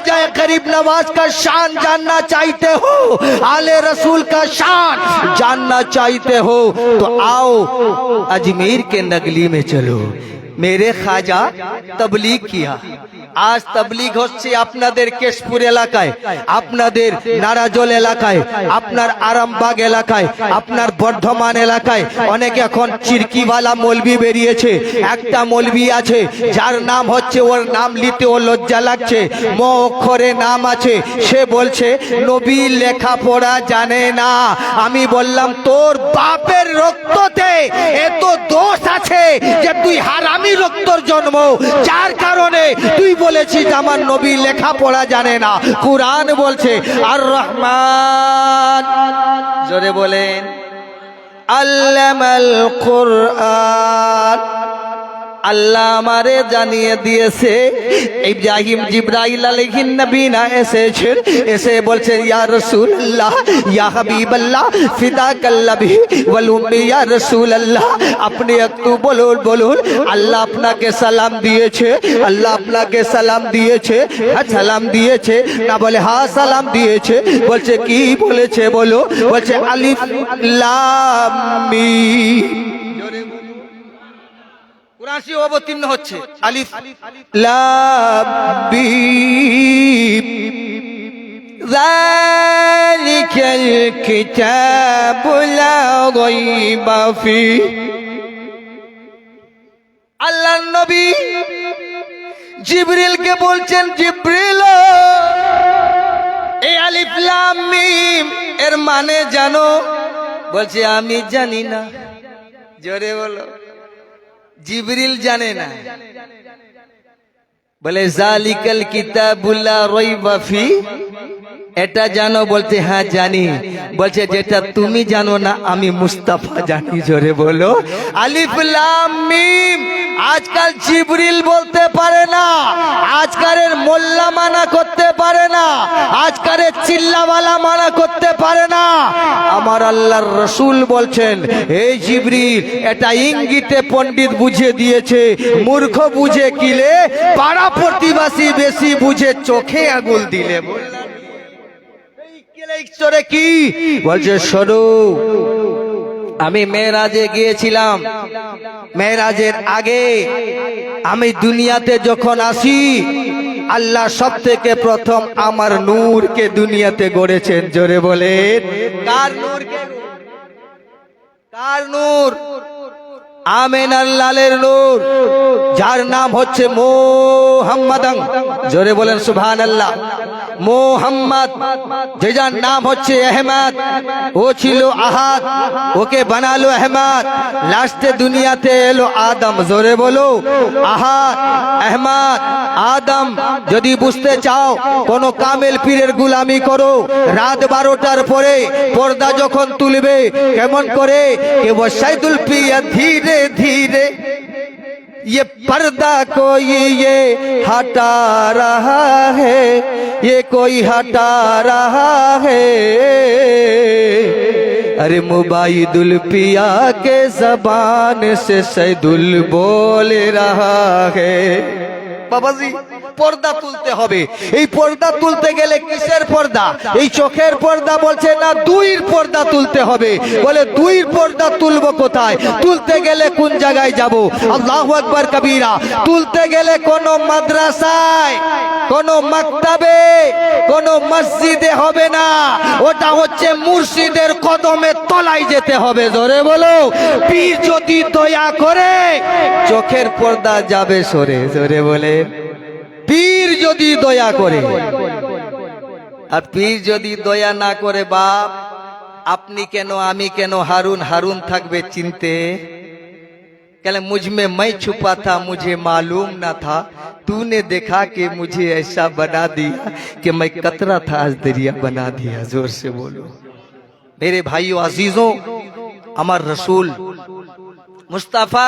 ख्वाजा गरीब नवाज का शान जानना चाहते हो, आले रसूल का शान जानना चाहते हो, तो आओ अजमेर के नगली में चलो। मेरे ख्वाजा तबलीग किया। आज तबलीग হচ্ছে আপনাদের কেশপুর এলাকায়, আপনাদের নারাজল এলাকায়, আপনার আরামবাগ এলাকায়, আপনার বর্ধমান এলাকায় অনেক এখন চিরকিওয়ালা মৌলবি বেরিয়েছে। একটা মৌলবি আছে যার নাম হচ্ছে, ওর নাম নিতে ও লজ্জা লাগছে, ম অক্ষরে নাম আছে, সে বলছে নবী লেখাপড়া জানে না। আমি বললাম তোর বাপের রক্ততে এত দোষ আছে যে তুই হারামি রক্তর জন্ম, যার কারণে তুই বলেছিস আমার নবী লেখাপড়া জানে না। কুরআন বলছে আর রহমান, জোরে বলেন, আল্লামাল কুরআন। আল্লাহ আমারে জানিয়ে দিয়েছে ইব্রাহিম জিবরাইল আলাইহিন নবী না এসেছেন, এসে বলছে ইয়া রাসূলুল্লাহ ইয়া হাবিবাল্লাহ ফিদাকাল্লাহি ওয়াল উম্মি ইয়া রাসূলুল্লাহ, আপনি একটু বলুন বলুন আল্লাহ আপনাকে সালাম দিয়েছে, আল্লাহ আপনাকে সালাম দিয়েছে, হ্যাঁ সালাম দিয়েছে না? বলে হ্যাঁ সালাম দিয়েছে। বলছে কি বলেছে বলো? বলছে আলিফ লাম মিম। কুরআনে অবতীর্ণ হচ্ছে আলিফ লাম মিম, যালিকাল কিতাবু লা রাইবা ফিহি। আল্লাহর নবী জিবরিলকে বলছেন, জিবরিল এই আলিফ লাম মিম এর মানে জানো? বলছে আমি জানি না। জোরে বলো। জিবরিল জানে না। বলে জালিকাল কিতাবুল লা রাইবা ফি, এটা জানো? বলতে হ্যাঁ জানি। বলছে যেটা তুমি জানো না আমি মুস্তাফা জানি। জোরে বলো আলিফ লাম মিম। আজকাল জিবরিল বলতে পারে না, আজকালের মোল্লা মানা করতে পারে না, আজকালের চিল্লাওয়ালা মানা করতে পারে না। আমার আল্লাহর রসুল বলছেন এই জিবরিল এটা ইঙ্গিতে পণ্ডিত বুঝে দিয়েছে, মূর্খ বুঝে কিলে, পাড়া প্রতিবাসী বেশি বুঝে চোখে আঙুল দিলে। কি বলছে? শোনো, আমি মেরাজে গিয়েছিলাম, মেরাজের আগে আমি দুনিয়াতে যখন আসি আল্লাহ সব থেকে প্রথম আমার নূরকে দুনিয়াতে গড়েছেন। জোরে বলেন কার নূর? কার নূর? আমিনার লালের নূর, যার নাম হচ্ছে মুহাম্মদ। জোরে বলেন সুবহানাল্লাহ। মুহাম্মদ, যে যার নাম হচ্ছে আহমদ, ও ছিল আহাদ, ওকে বানালো আহমদ। লাস্টে দুনিয়াতে এলো আদম। জোরে বলো আহাদ, আহমদ, আদম। যদি বুঝতে চাও কোন কামেল পীরের গুলামি করো, রাত 12টার পরে পর্দা যখন তুলবে কেমন করে কে বসাইদুল পিয়া ধীরে धीरे ये पर्दा कोई ये हटा रहा है, ये कोई हटा रहा है। अरे मुबाइदुल पिया के जबान से सैदुल बोल रहा है। বাবাজি পর্দা তুলতে হবে। এই পর্দা তুলতে গেলে কিসের পর্দা? এই চোখের পর্দা বলছে না, দুইয়ের পর্দা তুলতে হবে। বলে দুইয়ের পর্দা তুলবো কোথায়? তুলতে গেলে কোন জায়গায় যাব? আল্লাহু আকবার কবীরা। তুলতে গেলে কোন মাদ্রাসায়, কোন মাকতাবে, কোন মসজিদে হবে না, ওটা হচ্ছে মুর্শিদের কদমের তলায় যেতে হবে। জোরে বলো পীর যদি দয়া করে চোখের পর্দা যাবে সরে। জোরে বলে পীর যদি দয়া করে। আর পীর যদি দয়া না করে, বাপ আপনি কেন আমি কেন হারুন হারুন থাকবে চিনতে? কেন মুझमें मैं छुपा था मुझे मालूम ना था, तूने देखा कि मुझे ऐसा बना दिया कि मैं कतरा था आज दरिया बना दिया। जोर से बोलो मेरे भाइयों अजीजों, अमर रसूल मुस्तफा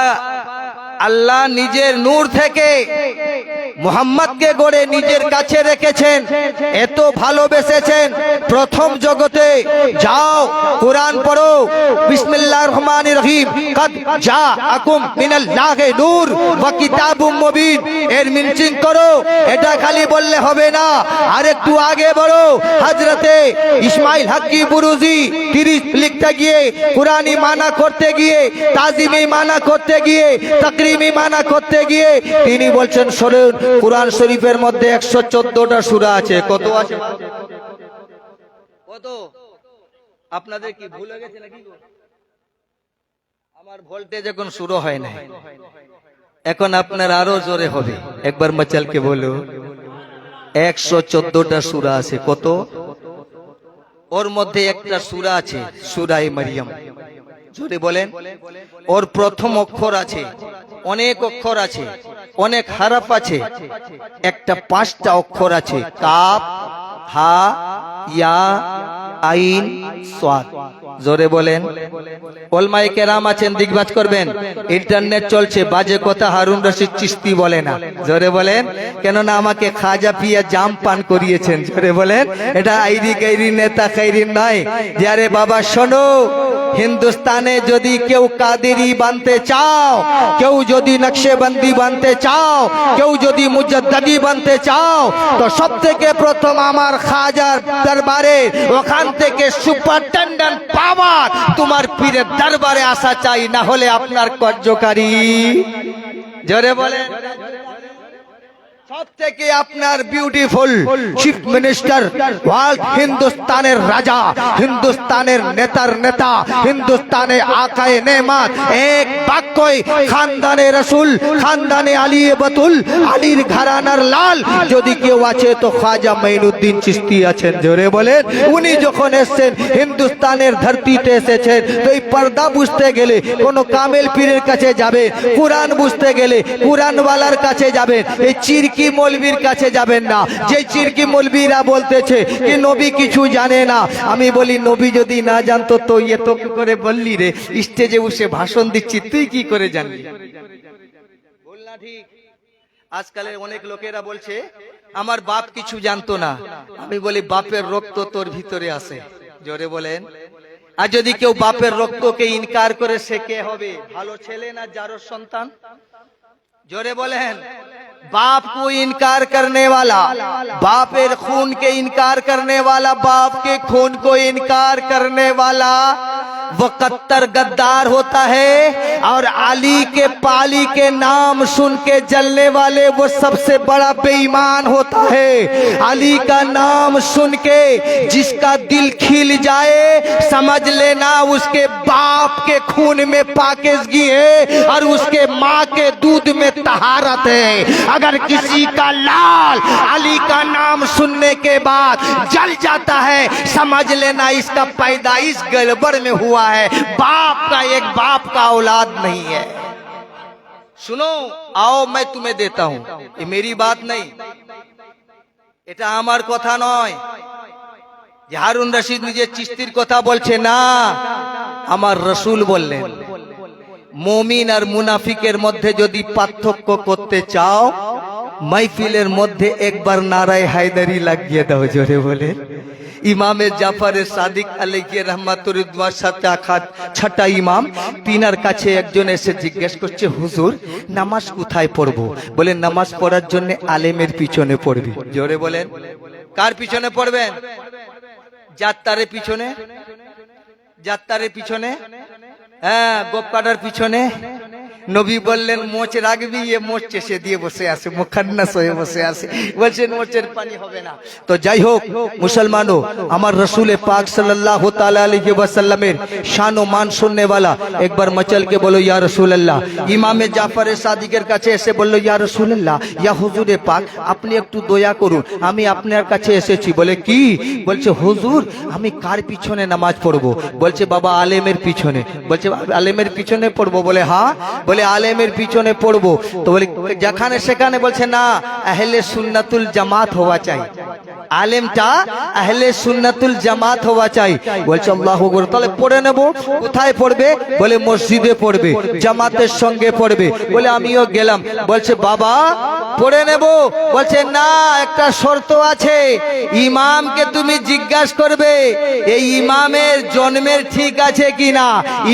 আল্লাহ নিজের নূর থেকে মুহাম্মদকে গড়ে নিজের কাছে রেখেছেন, এত ভালোবেসেছেন। প্রথম জগতে যাও কোরআন পড়ো, বিসমিল্লাহির রহমানির রহিম, কাদ জাআকুম মিনাল্লাহি নূর ওয়া কিতাবুম মুবিন, এর মিনিং করো। এটা খালি বললে হবে না, আরেকটু আগে বড়ো। হযরতে ইসমাইল হাক্কি বুরুজি 30 লিখতে গিয়ে, কুরআনি মানা করতে গিয়ে, তাজিমি মানা করতে গিয়ে, তাকরিমি মানা করতে গিয়ে তিনি বলছেন শুনুন, কুরআন শরীফের মধ্যে 114টা সূরা আছে। কত আছে? কত? আপনাদের কি ভুলে গেছে নাকি? আমার ভোল্টেজ এখন শুরু হয় না, এখন আপনার আরো জোরে হবে। একবার মচালকে বলো, 114টা সূরা আছে। কত? ওর মধ্যে একটা সূরা আছে সূরায়ে মারিয়াম। জোরে বলেন। ওর প্রথম অক্ষর আছে, অনেক অক্ষর আছে, অনেক হরফ আছে, একটা 5টা অক্ষর আছে, কাফ, হা, ইয়া, আইন, সাদ। জোরে বলেন। ওলামায়ে কেরাম আছেন, দিগবাজ করবেন। ইন্টারনেট চলছে, বাজে কথা হারুন রশিদ চিশতি বলে না। জোরে বলেন। কেননা আমাকে খাজা পিয়া জাম পান করিয়েছেন। জোরে বলেন। এটা আইরি গাইরি নেতা খাইরি নয়। যারে বাবা শোনো, হিন্দুস্তানে যদি কেউ কাদেরি বানতে চাও, কেউ যদি নকশেবন্দি বানতে চাও, কেউ যদি মুজাদ্দিদি বানতে চাও, তো সব থেকে প্রথম আমার খাজার দরবারে, ওখান থেকে সুপারিনটেন্ডেন্ট পাওয়ার তোমার পীরের দরবারে আসা চাই, না হলে আপনার কার্যকারী। জোরে বলেন। সব থেকে আপনার বিউটিফুল চিফ মিনিস্টার, ওয়ার্ল্ড হিন্দুস্তানের রাজা, হিন্দুস্তানের নেতার নেতা, হিন্দুস্তানে আকায়ে নেমাত, এক বাক্যই খানদানে রসুল, খানদানে আলী বাতুল, আলীর ঘরানার লাল যদি কেউ আছে তো খাজা মাইনুদ্দিন চিশতি আছেন। জোরে বলেন। উনি যখন এসেছেন, হিন্দুস্তানের ধরতিতে এসেছেন, তো এই পর্দা বুঝতে গেলে কোনো কামেল পীরের কাছে যাবে, কোরআন বুঝতে গেলে কোরআনওয়ালার কাছে যাবেন, এই চিরকি মৌলবীর কাছে যাবেন না। যে চিরকি মৌলবীরা বলতেছে কি নবী কিছু জানে না, আমি বলি নবী যদি না জানতো তো এত কি করে বললি রে, স্টেজে বসে ভাষণ দিচ্ছি, তুই কি করে জানলি? বল না ঠিক। আজকালের অনেক লোকেরা বলছে আমার বাপ কিছু জানতো না। আমি বলি বাপের রক্ত তোর ভিতরে আছে। জোরে বলেন। আর যদি কেউ বাপের রক্তকে ইনকার করে, সে কে হবে? ভালো ছেলে না জারোর সন্তান? জোরে বলেন। बाप को इनकार करने वाला, बापेर खून के इनकार करने वाला, बाप के खून को इनकार करने वाला वो कत्तर गद्दार होता है। और अली के पाली के नाम सुन के जलने वाले वो सबसे बड़ा बेईमान होता है। अली का नाम सुन के जिसका दिल खिल जाए, समझ लेना उसके बाप के खून में पाकीज़गी है और उसके माँ के दूध में तहारत है। अगर किसी का लाल अली का नाम सुनने के बाद जल जाता है, समझ लेना इसका पैदाइश गड़बड़ में हुआ है, बाप का एक बाप का औलाद नहीं है। सुनो, आओ मैं तुम्हें देता हूं। ये मेरी बात नहीं, এটা আমার কথা নয়। যে হারুন রশিদ নিজে চিশতির কথা বলছে না, আমার রসুল বললেন। মুমিন আর মুনাফিকের মধ্যে যদি পার্থক্য করতে চাও, মাহফিলের মধ্যে একবার নারায়ে হায়দারি লাগিয়ে দাও। জোরে বলে। ইমামে জাফরে সাদিক আলাইহি রহমাতুল্লাহর সাথে আখাত ছটা ইমাম, তিনার কাছে একজন এসে জিজ্ঞেস করছে, হুজুর নামাজ কোথায় পড়বো? বলে নামাজ পড়ার জন্য আলেমের পিছনে পড়বি। জোরে বলেন। কার পিছনে পড়বেন? জাত্তারের পিছনে? জাত্তারের পিছনে? হ্যাঁ, গোপ কাটার পিছনে। নবী বললেন মোচ রাখবি, এ মোচ চেষে দিয়ে বসে আছে, মুখান্নাস হয়ে বসে আছে, বলছেন মোচের পানি হবে না। তো যাই হোক মুসলমানও, আমার রসুল পাক সাল্লাল্লাহু তাআলা আলাইহি ওয়াসাল্লামের শান ও মান শুননে वाला একবার মচলকে বলো ইয়া রাসূলুল্লাহ। ইমামে জাফরে সাদিকের কাছে এসে বলল, ইয়া রাসূলুল্লাহ, ইয়া হুজুরে পাক, আপনি একটু দয়া করুন, আমি আপনার কাছে এসেছি। বলে কি? বলছে হুজুর আমি কার পিছনে নামাজ পড়বো? বলছে বাবা আলেমের পিছনে। বলছে আলেমের পিছনে পড়বো? বলে হ্যাঁ। বলে আলেমের পিছনে পড়বো। তো বলে যেখানে সেখানে? বলছে না, আহলে সুন্নাতুল জামাত হওয়া চাই। আলেমটা আহলে সুন্নাতুল জামাত হওয়া চাই। বলছে আল্লাহু আকবার, তাহলে পড়ে নেব। কোথায় পড়বে? বলে মসজিদে পড়বে, জামাতের সঙ্গে পড়বে। বলে আমিও গেলাম। বলছে বাবা পড়ে নেব। বলছে না, একটা শর্ত আছে, ইমামকে তুমি জিজ্ঞাসা করবে এই ইমামের জন্মের ঠিক আছে কিনা,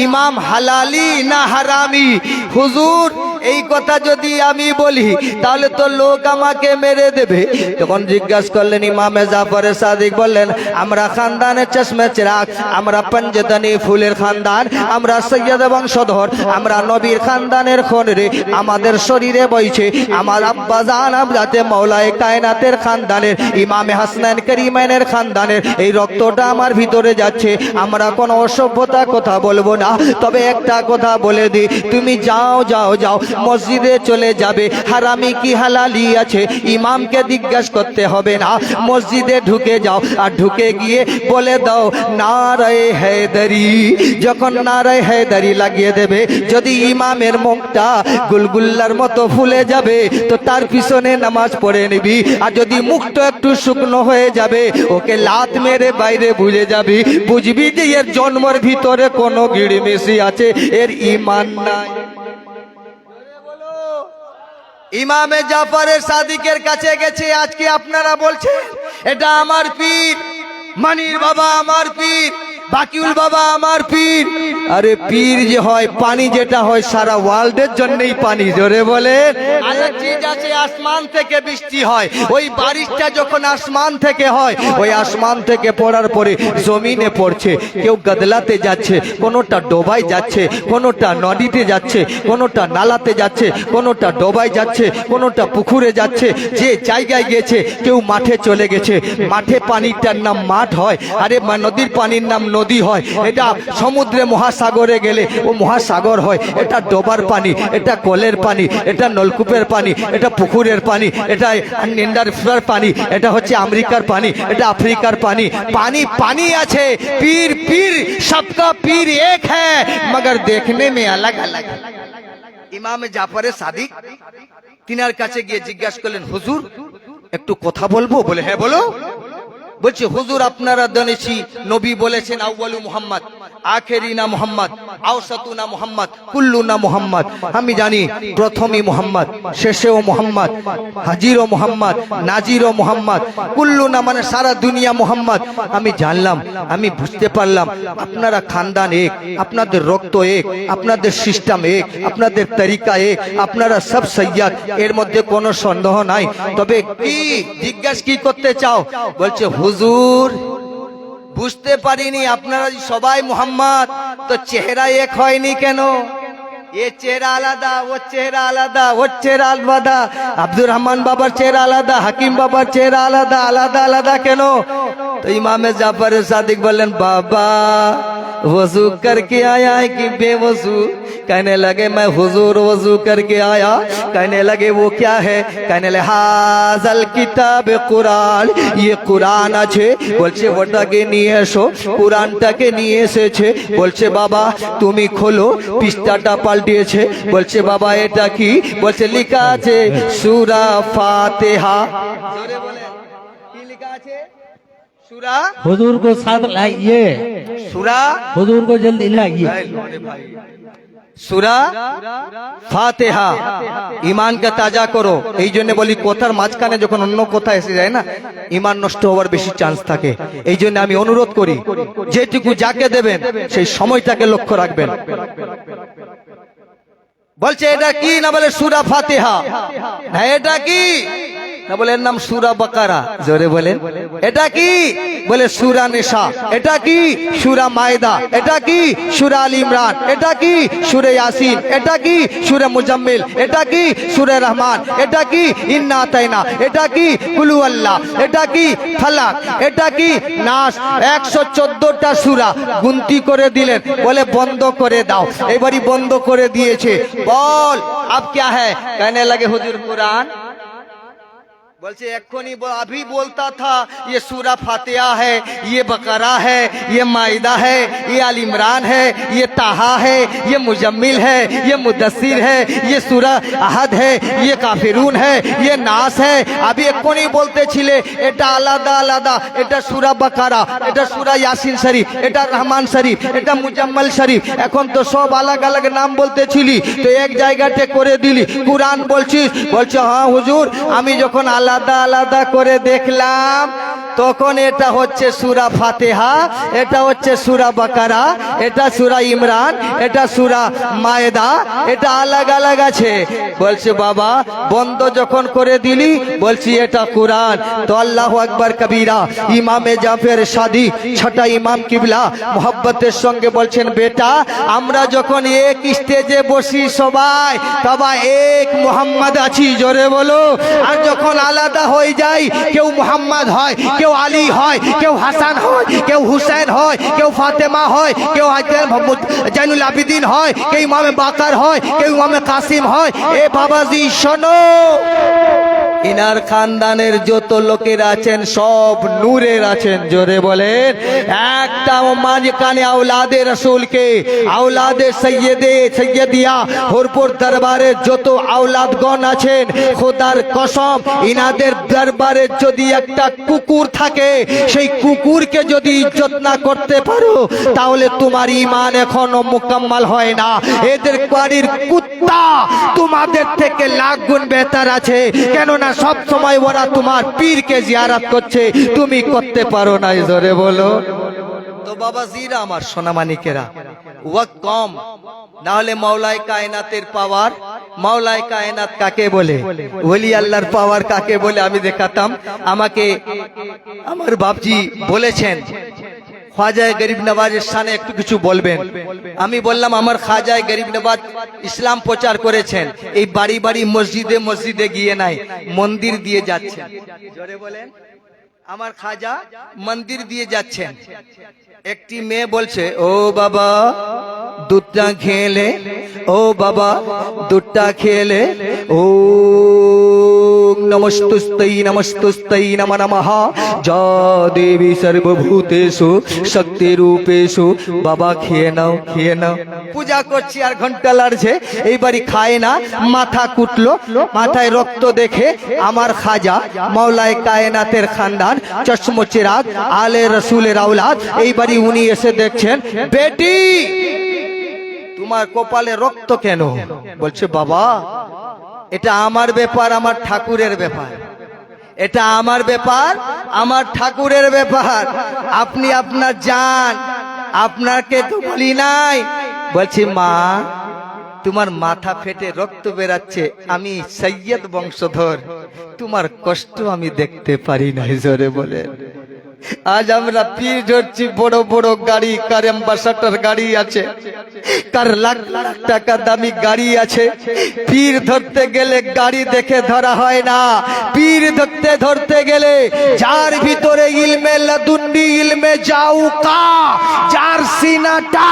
ইমাম হালালি না হারামি। হুজুর এই কথা যদি আমি বলি তাহলে তো লোক আমাকে মেরে দেবে। তখন জিজ্ঞাসা করলেন ইমামে জাফর সাদিক, বললেন আমরা খানদানের চশমে চিরাগ, আমরা পঞ্জতনি ফুলের খানদান, আমরা সৈয়দ বংশধর, আমরা নবীর খানদানের খুন রে আমাদের শরীরে বইছে। আমার আব্বা জান আবজাতে মৌলায়ে কায়নাতের খানদানের ইমামে হাসনাইন করিমাইনের খানদানের এই রক্তটা আমার ভিতরে যাচ্ছে। আমরা কোনো অসভ্যতা কথা বলবো না। তবে একটা কথা বলে দি, তুমি যাও যাও যাও মসজিদে চলে যাবে, হারামি কি হালালি আছে ইমামকে জিজ্ঞাসা করতে হবে না। মসজিদে ঢুকে যাও, আর ঢুকে গিয়ে বলে দাও নারায়ে হায়দারি। যখন নারায়ে হায়দারি লাগিয়ে দেবে, যদি ইমামের মুখটা গুলগুল্লার মতো ফুলে যাবে তো তার পিছনে নামাজ পড়ে নিবি। আর যদি মুখটা একটু শুকনো হয়ে যাবে, ওকে লাত মেরে বাইরে বুঝে যাবি, বুঝবি যে এর জন্মের ভিতরে কোনো গিড়মিশি আছে, এর ঈমান নাই। ইমামে জাফরের সাদিকের কাছে গেছে। আজকে আপনারা বলছেন এটা আমার পীর, মানির বাবা আমার পীর, বাকিউল বাবা আমার পীর। আরে পীর যে হয়, পানি যেটা হয় সারা ওয়ার্ল্ডের জন্যই পানি। জোরে বলে আরেক চিজ আছে, আসমান থেকে বৃষ্টি হয়। ওই বারিশটা যখন আসমান থেকে হয়, ওই আসমান থেকে পড়ার পরে জমিনে পড়ছে। কেউ গদলাতে যাচ্ছে, কোনোটা ডোবায় যাচ্ছে, কোনোটা নদীতে যাচ্ছে, কোনোটা নালাতে যাচ্ছে, কোনোটা ডোবায় যাচ্ছে, কোনোটা পুকুরে যাচ্ছে। যে জায়গায় গেছে, কেউ মাঠে চলে গেছে। মাঠে পানিটার নাম মাঠ হয়, আরে নদীর পানির নাম নদী হয়। এটা সমুদ্রে মহাসাগরে গেলে ও মহাসাগর হয়। এটা ডোবার পানি, এটা কলের পানি, এটা নলকূপের পানি, এটা পুকুরের পানি, এটা নিন্দার পানি, এটা হচ্ছে আমেরিকার পানি, এটা আফ্রিকার পানি। পানি পানি আছে। পীর পীর সবকা পীর এক হ্যায় মগর দেখনে মে আলাগ আলাগ। ইমামে জাফরে সাদিক তিনার কাছে গিয়ে জিজ্ঞাসা করলেন হুজুর একটু কথা বলবো? বলে হ্যাঁ বলো। বলছে হুজুর আপনারা জানেছি নবী বলেছেন আউয়ালু মুহাম্মদ, আখেরি না মুহাম্মদ, আওসাতু না মুহাম্মদ, কুল্লু না মুহাম্মদ। আমি জানি প্রথমই মুহাম্মদ, শেষেও মুহাম্মদ, হাজিরও মুহাম্মদ, নাজিরও মুহাম্মদ, কুল্লু না মানে সারা দুনিয়া মুহাম্মদ। আমি জানলাম, আমি বুঝতে পারলাম আপনারা খানদান এক, আপনাদের রক্ত এক, আপনাদের সিস্টেম এক, আপনাদের তরিকা এক, আপনারা সব সৈয়দ, এর মধ্যে কোনো সন্দেহ নাই। তবে কি জিজ্ঞাসা কি করতে চাও? বলছে হুজুর বুঝতে পারিনি আপনারা সবাই মুহাম্মদ, তো চেহারা এক হয়নি কেন? এ চেহারা আলাদা, ও চেহারা আলাদা, ওর চেহারা আলাদা, আব্দুর রহমান বাবার চেহারা আলাদা, হাকিম বাবার চেহারা আলাদা, আলাদা আলাদা কেন? তো ইমামে জাফর সাদিক বললেন বাবা वजू करके आया है कि बेवजू? कहने लगे मैं हुजूर वजू करके आया। कहने लगे वो क्या है? कहने लगे हाजल किताब कुरान, ये कुरान আছে। বলছে ওটাকে নিয়ে এসো। কুরআনটাকে নিয়ে এসেছে। বলছে বাবা তুমি খোলো, পৃষ্ঠাটা পাল্টিয়েছে। বলছে বাবা এটা কি? বলছে লেখা আছে সূরা ফাতিহা। জোরে বলেন কি লেখা আছে? सूरा हुजूर को साथ लाइए, सूरा हुजूर को जल्दी लाइए। सूरा फातिहा ईमान का ताजा करो। এই জন্য বলি কথার মাঝখানে যখন অন্য কথা এসে যায় না, ঈমান নষ্ট হওয়ার বেশি চান্স থাকে। এই জন্য আমি অনুরোধ করি যেটুকু যাকে দেবেন সেই সময়টাকে লক্ষ্য রাখবেন। বলছে এটা কি? না বলে সূরা ফাতিহা। না এটা কি? না বলে এর নাম সূরা বাকারা। জোরে বলেন এটা কি? বলে সূরা নিসা। এটা কি? সূরা মায়দা। এটা কি? সূরা আল ইমরান। এটা কি? সূরা ইয়াসিন। এটা কি? সূরা মুজাম্মিল। এটা কি? সূরা রহমান। এটা কি? ইন্না আতাইনা। এটা কি? কুল হুয়াল্লাহ। এটা কি? ফালাক। এটা কি? নাস। 114টা সূরা গুনতি করে দিলেন। বলে বন্ধ করে দাও। এবারই বন্ধ করে দিয়েছে। বল अब क्या है? कहने लगे हुजूर कुरान। बोलছে एखोनी अभी बोलता था ये सूरा फातिहा है, ये बकरा है, ये माइदा है, ये आल इमरान है, ये ताहा है, ये मुजम्मिल है, ये मुदस्सिर है, ये सूरा अहद है, ये काफिरून है, ये नास है। अभी एखोनी बोलते छिले এটা আলাদা আলাদা, এটা সূরা বাকারা, এটা সূরা ইয়াসিন শরীফ, এটা রহমান শরীফ, এটা মুজাম্মিল শরীফ। এখন তো সব আলাদা আলাদা নাম বলতেছিলি, তো এক জায়গাতে করে দিলি কুরআন বলছিস। বলছে হ্যাঁ হুজুর, আমি যখন আলাদা আলাদা করে দেখলাম তখন এটা হচ্ছে সূরা ফাতিহা, এটা হচ্ছে সূরা বাকারা, এটা সূরা ইমরান, এটা সূরা মায়েদা, এটা আলাদা আলাদা আছে। বলছে বাবা বন্ধ যখন করে দিলি, বলছি এটা কুরআন। তো আল্লাহু আকবার কবীরা, ইমামে জাফর সাদিক ছটা ইমাম কিবলা মোহাব্বতের সঙ্গে বলছেন বেটা আমরা যখন এক স্টেজে বসি সবাই তবা এক মোহাম্মদ আছি, জোরে বলো। আর যখন আলাদা হয়ে যাই কেউ মোহাম্মদ হয়, কেউ আলী হয়, কেউ হাসান হয়, কেউ হুসেন হয়, কেউ ফাতেমা হয়, কেউ জাইনুল আবিদিন হয়, কেউ ইমামে বাকার হয়, কেউ ইমামে কাসিম হয়। এ বাবাজি শোনো, ইনার খানদানের যত লোকেরা আছেন সব নূরের আছেন, জোরে বলেন। একটা মাঝখানে আওলাদে রসুলকে, আওলাদে সৈয়দিয়া হরপুর দরবারে যত আওলাদগণ আছেন, খোদার কসম ইনাদের দরবারে যদি একটা কুকুর থাকে, সেই কুকুরকে যদি ইজ্জত না করতে পারো তাহলে তোমার ঈমান এখনো মুকাম্মাল হয় না। এদের বাড়ির কুত্তা তোমাদের থেকে লাখ গুণ বেহতর আছে, কেননা সব সময় ওরা তোমার পীরকে জিয়ারত করছে, তুমি করতে পারো না, জোরে বলো। তো বাবা জিরা আমার সোনামানিকেরা, ওয়াক্ত কম, না হলে মাওলায়ে কায়নাতের পাওয়ার, মাওলায়ে কায়নাত কাকে বলে, ওলি আল্লাহর পাওয়ার কাকে বলে আমি দেখাতাম। আমাকে আমার বাপজি বলেছেন খ্বাজায়ে গরিব নওয়াজের শানে একটু কিছু বলবেন। আমি বললাম আমার খ্বাজায়ে গরিব নওয়াজ ইসলাম প্রচার করেছেন, এই বাড়ি বাড়ি মসজিদে মসজিদে গিয়ে নাই, মন্দির দিয়ে যাচ্ছেন, জোরে বলেন। আমার খাজা মন্দির দিয়ে যাচ্ছেন। একটি মেয়ে বলছে ও বাবা দুধটা খেলে, ও বাবা দুধটা খেলে, ও নমস্তুস্তৈ নমস্তুস্তৈ নমঃ নমঃ যা দেবী সর্বভূতেষু শক্তি রূপেষু। বাবা খেয়ে নাও, খেয়ে নাও। পূজা করছি আর ঘন্টা লাগছে, এইবারই খায় না, মাথা কুটলো, মাথায় রক্ত দেখে আমার খাজা মাওলায়ে কায়নাতের খানদান চশম চিরাগ আলে রসুলের আওলাদ, এইবারই উনি এসে দেখছেন বেটি তোমার কপালে রক্ত কেন? বলছে বাবা এটা আমার ব্যাপার, আমার ঠাকুরের ব্যাপার, এটা আমার ব্যাপার, আমার ঠাকুরের ব্যাপার। আপনি আপনার যান, আপনাকে তো বলি নাই। বলছি মা তোমার মাথা ফেটে রক্ত বেরাচ্ছে, আমি সৈয়দ বংশধর, তোমার কষ্ট আমি দেখতে পারি না, জোরে বলে। আজ আমরা পীর ধরছি, বড় বড় গাড়ি, কার অ্যাম্বাসাডর গাড়ি আছে, কার লাখ লাখ টাকা দামি গাড়ি আছে। পীর ধরতে গেলে গাড়ি দেখে ধরা হয় না, পীর ধরতে গেলে যার ভিতরে ইলমে লাদুন্নি, ইলমে জাউকা, যার সিনাটা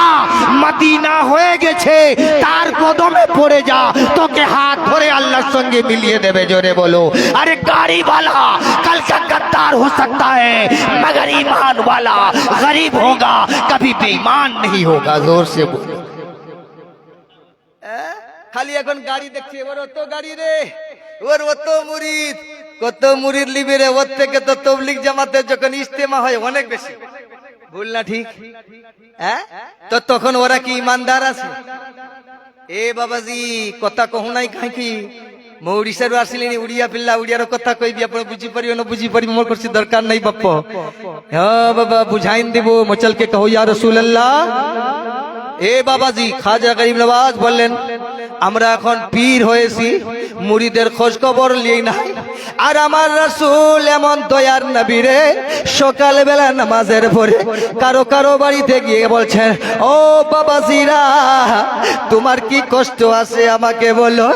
মদিনা হয়ে গেছে, তার কদমে পড়ে যা, তোকে হাত ধরে আল্লাহর সঙ্গে মিলিয়ে দেবে, জোরে বলো। अरे गाड़ी वाला कल का गद्दार हो सकता है मगर ईमान वाला गरीब होगा, कभी बेईमान नहीं होगा, जोर से बोलो। খালি এখন গাড়ি দেখছি, এবার অত গাড়ি রে, ওর অত মুরিদ, কত মুরিদ লিবে রে, ওর থেকে তো তবলিগ জামাতের যখন ইজতেমা হয় অনেক বেশি, ভুল না ঠিক? হ্যাঁ, তো তখন ওরা কি ইমানদার আছে? এ বাবাজি কথা কহু নাই কাহি মো ওড়িশারু আসিলেনি, উড়িয়া পিল্লা, উড়িয়ার কথা কইবি, আপন বুঝি পারিও না বুঝি পারিবি, মোর কিছু দরকার নাই বাপ। হ্যাঁ বাবা বুঝাইন দিব, মোচলকে কহো ইয়া রাসূলুল্লাহ। এ বাবাজি খাজা গরিব নওয়াজ বললেন আমরা এখন পীর হয়েছি, মুরিদের খোঁজ খবর লিয়ে নাই। আর আমার রাসূল এমন দয়ার নবী রে, সকালবেলা নামাজের পরে কারো কারো বাড়িতে গিয়ে বলছেন ও বাবাজিরা তোমার কি কষ্ট আছে আমাকে বলো,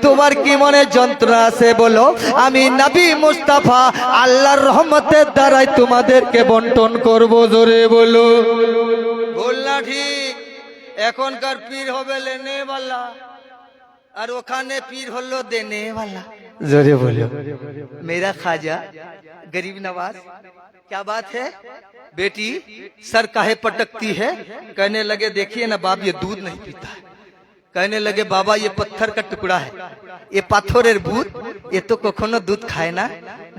তোমার কি মনে যন্ত্রণা আছে বলো, আমি নবী মুস্তাফা আল্লাহর রহমতের দ্বারাই তোমাদেরকে বন্টন করব, জোরে বলো। বল না ঠিক? এখনকার পীর হবে লেনেওয়ালা, আর ওখানে পীর হলো দেনেওয়ালা। जोरे बोलो। मेरा ख्वाजा गरीब नवाज, क्या बात है बेटी, सर काहे पटकती है? कहने लगे देखिए ना बाप, ये दूध नहीं पीता है। कहने लगे बाबा ये पत्थर का टुकड़ा है, ये पाथरेर भूत, ये तो कखनो दूध खाए ना।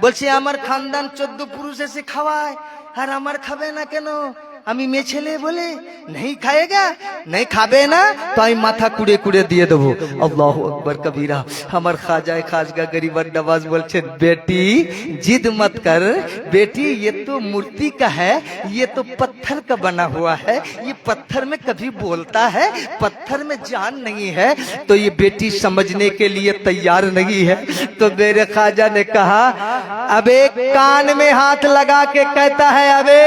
বলছে আমার খানদান 14 পুরুষ এসে খাওয়ায়, আর আমার খাবে না কেন? আমি মেয়ে ছেলে বলে नहीं खाएगा, नहीं खाबे ना तो আমি মাথা কুড়ে কুড়ে দিয়ে দেবো। আল্লাহু আকবার কবীরা। আমার খাজা খাজগা गरीब नवाज बोलছে बेटी जिद मत कर बेटी, ये तो मूर्ति का है, ये तो पत्थर का बना हुआ है, ये पत्थर में कभी बोलता है, पत्थर में जान नहीं है। तो ये बेटी समझने के लिए तैयार नहीं है। तो मेरे खाजा ने कहा अबे कान में हाथ लगा के कहता है अबे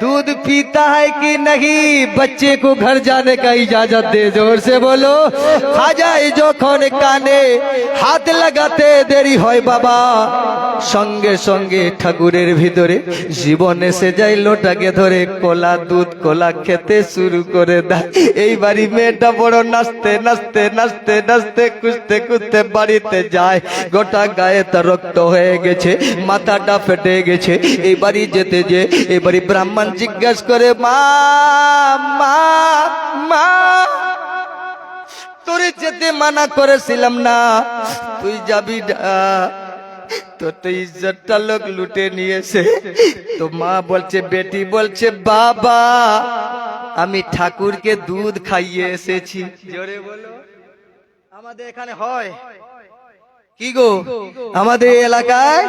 दूध पीता है कि नहीं, बच्चे को घर जाने का इजाजत दे। जोर से बोलो। खाजा যখন কানে হাত লাগাতে দেরি হয় বাবা, সঙ্গে সঙ্গে ঠাকুরের ভিতরে জীবন এসে যায়, লোটাকে ধরে কোলা দুধ কোলা খেতে শুরু করে দেয়। এইবারই মেয়েটা বড় নাচতে নাচতে নাচতে নাচতে কুঁজতে কুঁজতে বাড়িতে যায়। গোটা গায়ে তার রক্ত হয়ে গেছে, মাথাটা ফেটে গেছে। এইবারই যেতে যে এবারই ব্রাহ্মণ জিজ্ঞেস করে মা মা মা, তোরে যেতে মানা করেছিলাম না, তুই যাবি না, তোর তো ইজ্জতটা লোক লুটে নিয়েছে। তো মা বলছে বেটি বলছে বাবা আমি ঠাকুরকে দুধ খাইয়ে এসেছি। জোরে বলো। আমাদের এখানে হয় কি গো, আমাদের এলাকায়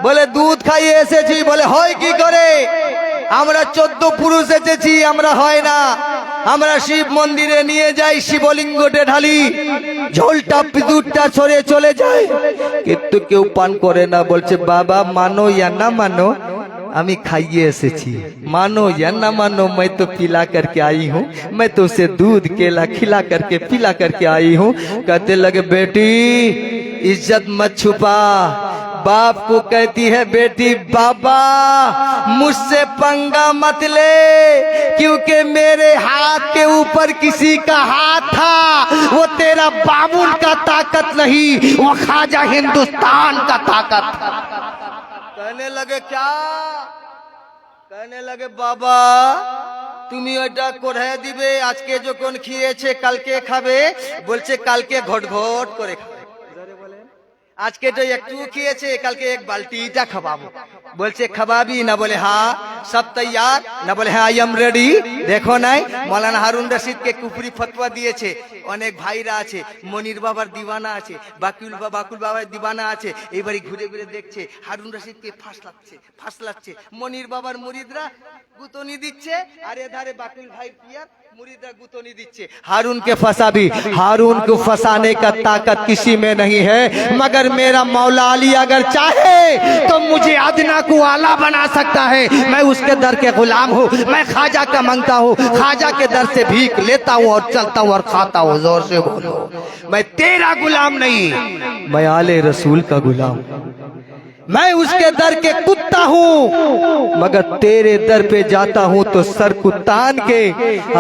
বলে দুধ খাইয়ে এসেছি, বলে হয় কি করে? আমরা 14 পুরুষ এসেছি, আমরা হয় না, আমরা শিব মন্দিরে নিয়ে যাই, শিবলিঙ্গতে ঢালি, ঝোলটা দুধটা ছড়ে চলে যায়, কিন্তু কেউ পান করে না। বলছে বাবা मानो या ना मानो আমি খাইয়ে এসেছি, मानो या ना मानो मैं तो पिला करके आई हूँ, मैं तो उसे दूध केला खिला करके पिला करके आई हूँ। कहते लगे बेटी इज्जत मत छुपा। बाप को कहती है बेटी बाबा मुझसे पंगा मत ले, क्योंकि मेरे हाथ के ऊपर किसी का हाथ था, वो तेरा बाबुल का ताकत नहीं, वो खाजा हिंदुस्तान का ताकत था। कहने लगे क्या? कहने लगे बाबा তুমি ওটা করে দিবে, আজকে যখন খেয়েছে কালকে খাবে। বলছে কালকে ঘট ঘট করে খাবে। আজকে তো একটু খেয়েছে, কালকে এক বালতিটা খাওয়াবো। বলছে খাওয়াবি না? বলে হ্যাঁ। সব তৈয়ার না? বলে হ্যাঁ আই এম রেডি। দেখো নাই মৌলানা হারুন রশিদকে কুফরি ফতোয়া দিয়েছে, অনেক ভাইরা আছে, মনির বাবার দিওয়ানা আছে, বাকুল বাবার দিওয়ানা আছে। এবারে ঘুরে ঘুরে দেখছে হারুন রশিদকে ফাঁসলাচ্ছে। মনির বাবার মুরিদরা গুতনি দিচ্ছে, আর এধারে বাকুল ভাই পিয়ার मुरीदा गुतोनी दीचे। हारून के फंसा भी, हारून को फंसाने का ताकत किसी में नहीं है, मगर मेरा मौला अली अगर चाहे तो मुझे अदना को आला बना सकता है। मैं उसके दर के गुलाम हूँ, मैं खाजा का मांगता हूँ, खाजा के दर से भीख लेता हूँ और चलता हूँ और खाता हूँ। जोर से बोलो। मैं तेरा गुलाम नहीं, मैं आले रसूल का गुलाम, मैं उसके दर के कुत्ता हूँ, मगर तेरे दर पे जाता हूँ तो सर को तान के,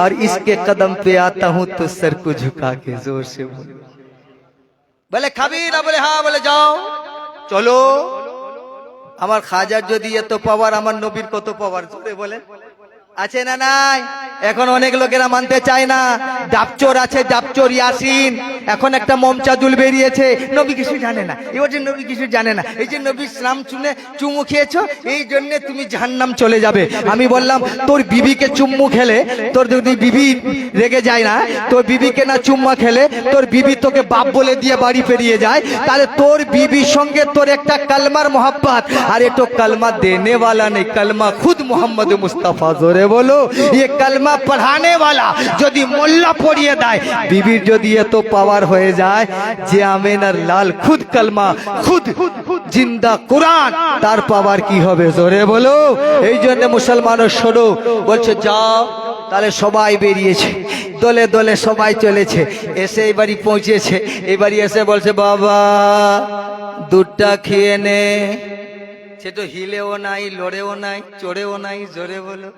और इसके कदम पे आता हूँ तो सर को झुका के। जोर से बोलो। बोले खाबी ना? बोले हाँ। बोले जाओ चलो। আমার খাজার যদি এত পাওয়ার, আমার নবীর কত পাওয়ার? জোরে বলে। আছে না নাই? এখন অনেক লোকেরা মানতে চায় না। ডাবচোর আছে, ডাবচোর ইয়াসিন। এখন একটা মমচাদুল বেরিয়েছে, নবী কিছু জানে না। এবার যে নবী কিছু জানে না, এই যে নবীর নাম শুনে চুমু খেয়েছো, এই জন্য তুমি জাহান্নাম চলে যাবে। আমি বললাম তোর বিবিকে চুম্মু খেলে, তোর যদি বিবি রেগে যায় না, তোর বিবিকে না চুম্মা খেলে তোর বিবি তোকে বাপ বলে দিয়ে বাড়ি পেরিয়ে যায়, তাহলে তোর বিবির সঙ্গে তোর একটা কালমার মোহাব্বত, আর এটো কালমা দেনে वाला नहीं, कलमा खुद मोहम्मद मुस्तफा। जोरे बोलो। ये कलमा पढ़ाने वाला যদি মোল্লা পড়িয়ে দেয়, বিবির যদি এত পাওয়ার হয়ে যায় যে আমেনার লাল খুদ কলমা খুদ জিন্দা কোরআন, তার পাওয়ার কি হবে? জোরে বলো। এই জন্য মুসলমানও শোনো, বলছে যাও। তাহলে সবাই বেরিয়েছে, দলে দলে সবাই চলেছে, এসে এবারই পৌঁছেছে। এবারই এসে বলছে বাবা দুধটা খেয়ে নে। সে তো হিলেও নাই, লড়েও নাই, চড়েও নাই। জোরে বলো।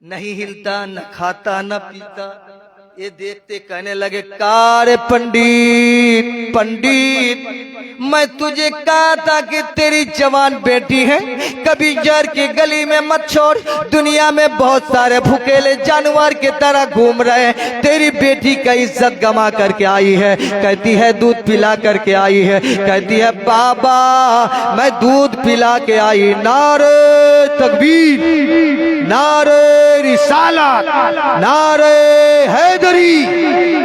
नहीं हिलता न खाता न पीता, ये देखते कहने लगे, कार पंडित पंडित, मैं तुझे कहा था कि तेरी जवान बेटी है, कभी जर की गली में मत छोड़। दुनिया में बहुत सारे भूखेले जानवर की तरह घूम रहे हैं, तेरी बेटी का इज्जत गमा करके आई है। कहती है दूध पिला करके आई है। कहती है बाबा मैं दूध पिला के आई। नारे तकबीर, नारे रिसालत, नारे हैदरी,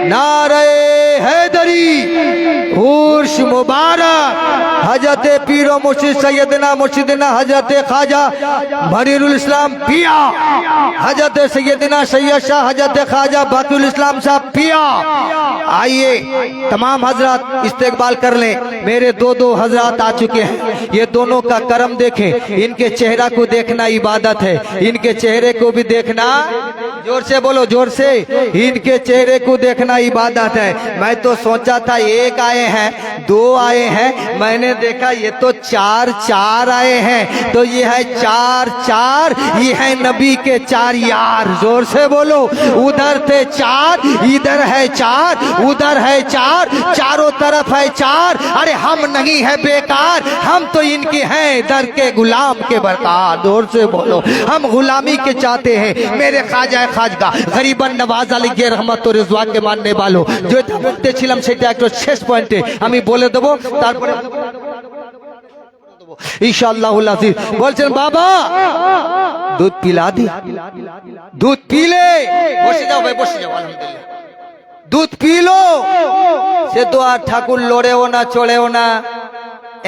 नारे हैदरी, उर्स मुबारक। हजरत पीरो मुर्शिद सैयदना मुर्शिदना हजरत ख्वाजा मरीरुल इस्लाम पिया, हजरत सैयदना सैयद शाह हजरत ख्वाजा बाकुल इस्लाम साहब पिया। आइए तमाम हजरत इस्तेकबाल कर लें। मेरे दो हजरत आ चुके हैं, ये दोनों का करम देखें। इनके चेहरा को देखना इबादत है, इनके चेहरे को भी देखना, जोर से बोलो जोर से, इनके चेहरे को देखना इबादत है। मैं तो सोचा था एक आए हैं, दो आए हैं, मैंने देखा ये तो चार आए हैं। तो ये है चार, ये है नबी के 4 यार। जोर से बोलो, उधर थे 4, इधर है 4, उधर है 4, चारों तरफ है 4। अरे हम नहीं है बेकार, हम तो इनके हैं दर के गुलाम के बरकार। जोर से बोलो, हम गुलामी के चाहते हैं। मेरे ख्वाजा खाजगा गरीबन नवाज अली के रहमत और रिजवा के मानने वालों, जो বলতে ছিলাম সেটা একটু শেষ পয়েন্টে আমি বলে দেব, তারপরে ইনশাআল্লাহুল আজিজ। বলছেন বাবা দুধ পিলা দি, দুধ পিলে, বসে যাও ভাই, বসে যাও, আলহামদুলিল্লাহ, দুধ পিলো। সে তো আর ঠাকুর লড়েও না চড়েও না,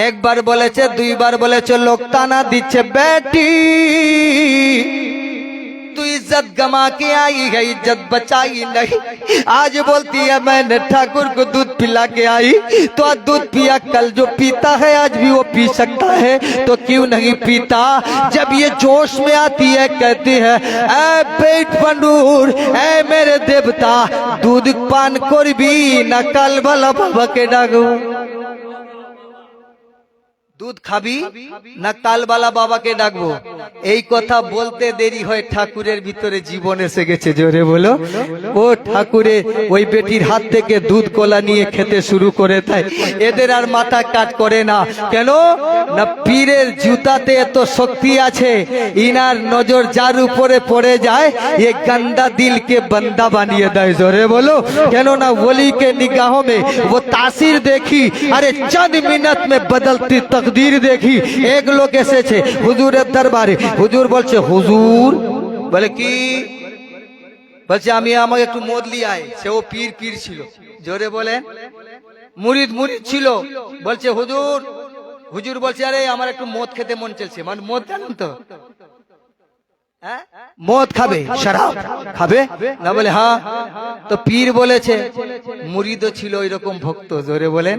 একবার বলেছে, দুইবার বলেছে, লোক তানা দিচ্ছে, বেটি तू इज्जत गमा के आई है, इज्जत बचाई नहीं। आज बोलती है मैंने ठाकुर को दूध पिला के आई, तो आज दूध पिया, कल जो पीता है आज भी वो पी सकता है, तो क्यों नहीं पीता। जब ये जोश में आती है कहती है, ऐ पेट पंडूर, ऐ मेरे देवता, दूध पान कर भी न कल वाला बाबा के डागू, दूध खाबी ना कालबाला बाबाके डाकबो। এই কথা বলতে দেরি হয়, ঠাকুরের ভিতরে জীবন এসে গেছে। জোরে বলো, ও ঠাকুরে ওই বেটির হাত থেকে দুধ কলা নিয়ে খেতে শুরু করে দেয়। এদের আর মাথা কাট করে না, কেন না পীরের জুতাতে এত শক্তি আছে, ইনার নজর যার উপরে পড়ে যায় ये गंदा दिल के बंदा বানিয়ে দেয়। জোরে বলো, কেন না वली के निगाहों में वो तासीर देखी, अरे चंद मिनट में बदलती तकदीर देखी। एक लोग এসেছে হুজুরের দরবারে, হুজুর বলছে, হুজুর বলে কি, বলছে আমি আমাকে একটু মদ লিয়ে আয়। সেও পীর ছিল। জোরে বলেন, মুরিদ ছিল। বলছে হুজুর, হুজুর বলছে আরে আমার একটু মদ খেতে মন চলছে। মানে মদ জানেন তো, মদ খাবে, শরাব খাবে না, বলে হ্যাঁ। তো পীর বলেছে, মুরিদও ছিল ওইরকম ভক্ত। জোরে বলেন,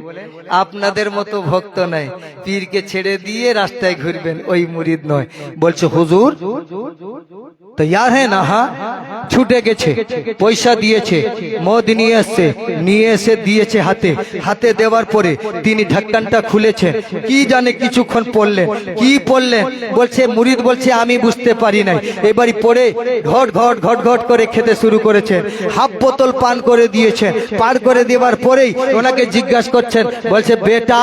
আপনাদের মতো ভক্ত নাই, পীরকে ছেড়ে দিয়ে রাস্তায় ঘুরবেন, ওই মুরিদ নয়। বলছে হুজুর তৈয়ার হ্যাঁ না, হ্যাঁ। ছুটে গেছে, পয়সা দিয়েছে, মদ নিয়ে এসে দিয়েছে হাতে। হাতে দেওয়ার পরে তিনি ঢাকনাটা খুলেছেন, কি জানে কিছুক্ষণ পড়লেন, কি পড়লেন, বলছে মুরিদ বলছে আমি বুঝতে পারি নাই। এবারই পড়ে ঘট ঘট ঘট ঘট করে খেতে শুরু করেছেন। হাফ বোতল পান করে দিয়েছেন। পার করে দেওয়ার পরেই ওনাকে জিজ্ঞাসা করছেন, বলছে बेटा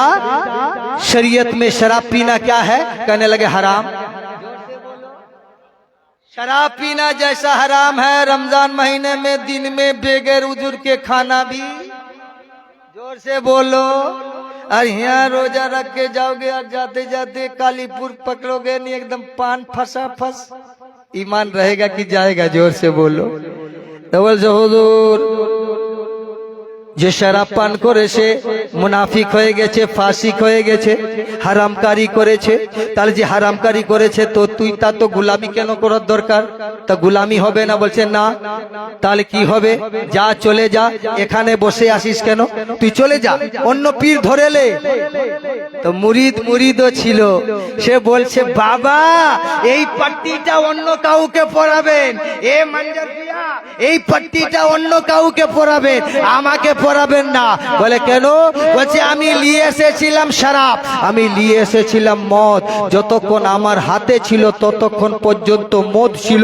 शरीयत में शराब पीना क्या है। कहने लगे हराम। शराब पीना जैसा हराम है, रमजान महीने में दिन में बेगैर उजुर के खाना भी। जोर से बोलो। और यहाँ रोजा रख के जाओगे और जाते जाते कालीपुर पकड़ोगे नहीं, एकदम पान फंसा फंस, ईमान रहेगा कि जाएगा। जोर से बोलो। तो बोल से हुजूर যে শরাব পান করেছে মুনাফিক হয়ে গেছে, ফাসিক হয়ে গেছে, হারামকারী করেছে। তাহলে যে হারামকারী করেছে তো তুই তার তো গোলামি কেন করার দরকার, তা গোলামি হবে না। বলছে না, তাহলে কি হবে, যা চলে যা, এখানে বসে আসিস কেন, তুই চলে যা, অন্য পীর ধরে লে। তো মুরিদও ছিল, সে বলছে বাবা এই পাট্টিটা অন্য কাউকে পড়াবেন। এ মঞ্জর পিয়া এই পট্টিটা অন্য কাউকে পরাবেন, আমাকে পরাবেন না। বলে কেন? বলছে আমি নিয়ে এসেছিলাম শরাব, আমি নিয়ে এসেছিলাম মদ। যতক্ষণ আমার হাতে ছিল ততক্ষণ পর্যন্ত মদ ছিল।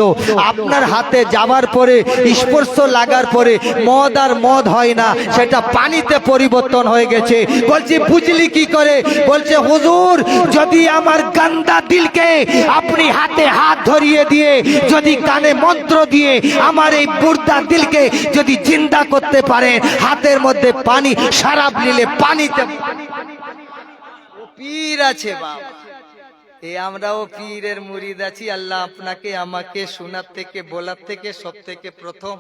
আপনার হাতে যাবার পরে, স্পর্শ লাগার পরে মদ আর মদ হয় না, সেটা পানিতে পরিবর্তন হয়ে গেছে। বলছি বুঝলি কি করে? বলছে হুজুর, যদি আমার গান্দা দিলকে আপনি হাতে হাত ধরিয়ে দিয়ে, যদি কানে মন্ত্র দিয়ে আমার এই মুর্দা দিলকে যদি জিন্দা করতে পারে, হাতের মধ্যে পানি, শরাব নিলে পানিতে পীর আছে বাবা। এই আমরাও পীরের মুরিদ আছি। আল্লাহ আপনাকে আমাকে শোনার থেকে, বলার থেকে, সব থেকে প্রথম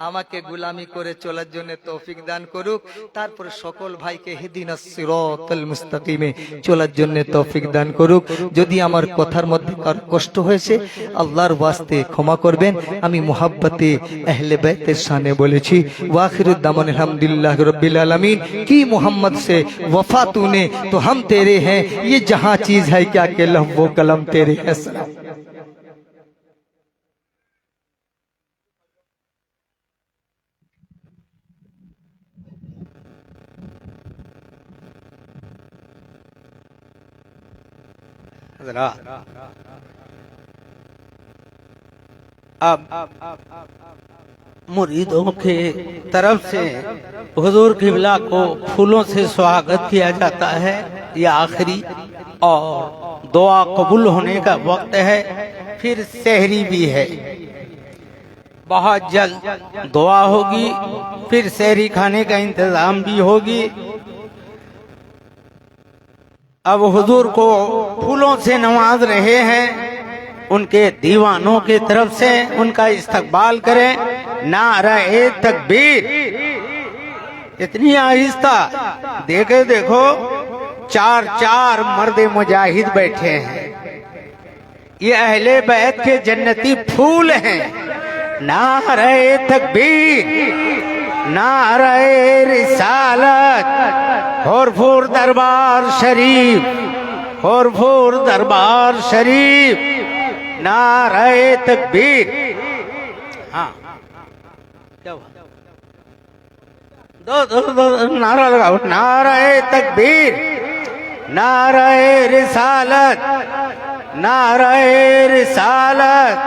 আমাকে গুলামি করে চলার জন্য তৌফিক দান করুক। তারপর সকল ভাইকে হিদিনাস সিরাতাল মুস্তাকিমে চলার জন্য তৌফিক দান করুক। যদি আমার কথার মধ্যে কার কষ্ট হয়েছে আল্লাহর ওয়াস্তে ক্ষমা করবেন। আমি মুহাব্বতে আহলে বাইতের শানে বলেছি। ওয়াখিরুদ দামান আলহামদুলিল্লাহ रब्बिल आलमीन। की मोहम्मद से वफा तूने तो हम तेरे हैं, ये जहां चीज है क्या के लफ्ज़ वो कलम तेरे है। सलाम। अब मुरीदों के तरफ से हुजूर किबला को फूलों से स्वागत किया जाता है। यह आखिरी और दुआ कबूल होने का वक्त है। फिर सहरी भी है, बहुत जल्द दुआ होगी, फिर सहरी खाने का इंतजाम भी होगी। अब हुजूर को फूलों से नवाज रहे हैं, उनके दीवानों की तरफ से उनका इस्तकबाल करें। नारे तकबीर। इतनी आहिस्ता, देखे देखो चार चार मर्द मुजाहिद बैठे हैं। ये अहले बैत के जन्नती फूल हैं। नारे तकबीर, नारे रिसालत, हुरफुर दरबार शरीफ, हुरफुर दरबार शरीफ, नारे तकबीर। हाँ, क्या हुआ? दो नारा लगाओ। नारे तकबीर, नारे रिसालत, नारे रिसालत।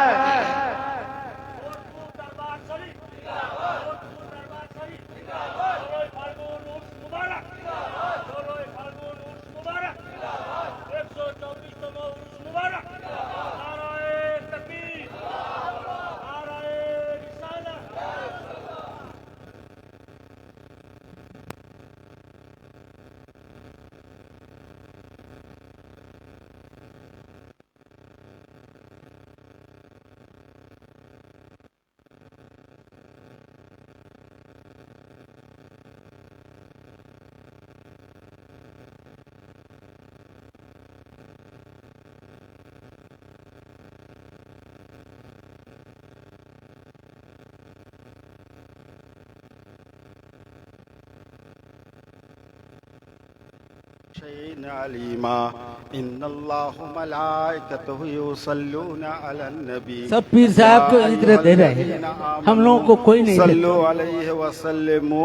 सब पीर साहब को जिक्र दे रहे हैं, हम लोगों को कोई नहीं देता। सल्लु अलैहि वसल्लिमु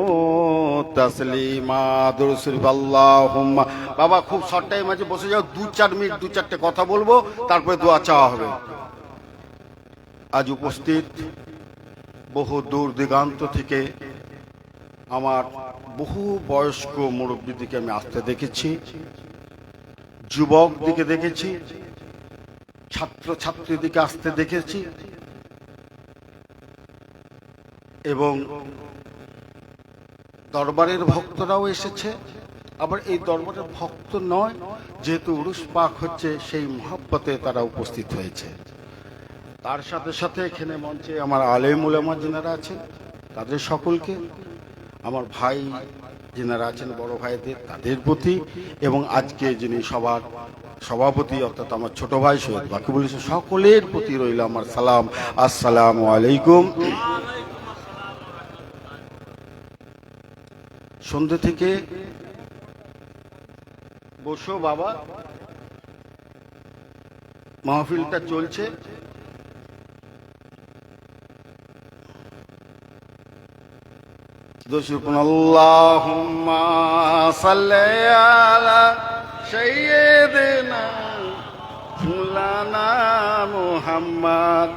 तस्लीमा। दुरूद शरीफ আল্লাহুম্মা। বাবা খুব শর্ট টাইম আছে, বসে যাও। 2-4 মিনিট 2-4টে কথা বলবো, তারপরে দোয়া চাওয়া হবে। আজ উপস্থিত বহু দূর দিগান্ত থেকে আমার বহু বয়স্ক মুরব্বীদিকে আমি আসতে দেখেছি, যুবক দিকে দেখেছি, ছাত্র ছাত্রীদিকে আসতে দেখেছি, এবং দরবারের ভক্তরাও এসেছে। আবার এই দরবারের ভক্ত নয়, যেহেতু উরুস পাক হচ্ছে সেই মহব্বতে তারা উপস্থিত হয়েছে। তার সাথে সাথে এখানে মঞ্চে আমার আলেম উলামা যিনারা আছেন তাদের সকলকে, আমার ভাই যিনারা আছেন বড় ভাইদের তাদের প্রতি, এবং আজকে যিনি সবার সভাপতি অর্থাৎ আমার ছোট ভাই সৈয়দ বাকিবুল ইসলাম, সকলের প্রতি রইল আমার সালাম। আসসালামু আলাইকুম। সন্ধ্যে থেকে বসো বাবা, মাহফিলটা চলছে। দুশরুন আল্লাহুম্মা সাল্লি আলা সাইয়্যিদিনা মাওলানা মুহাম্মদ।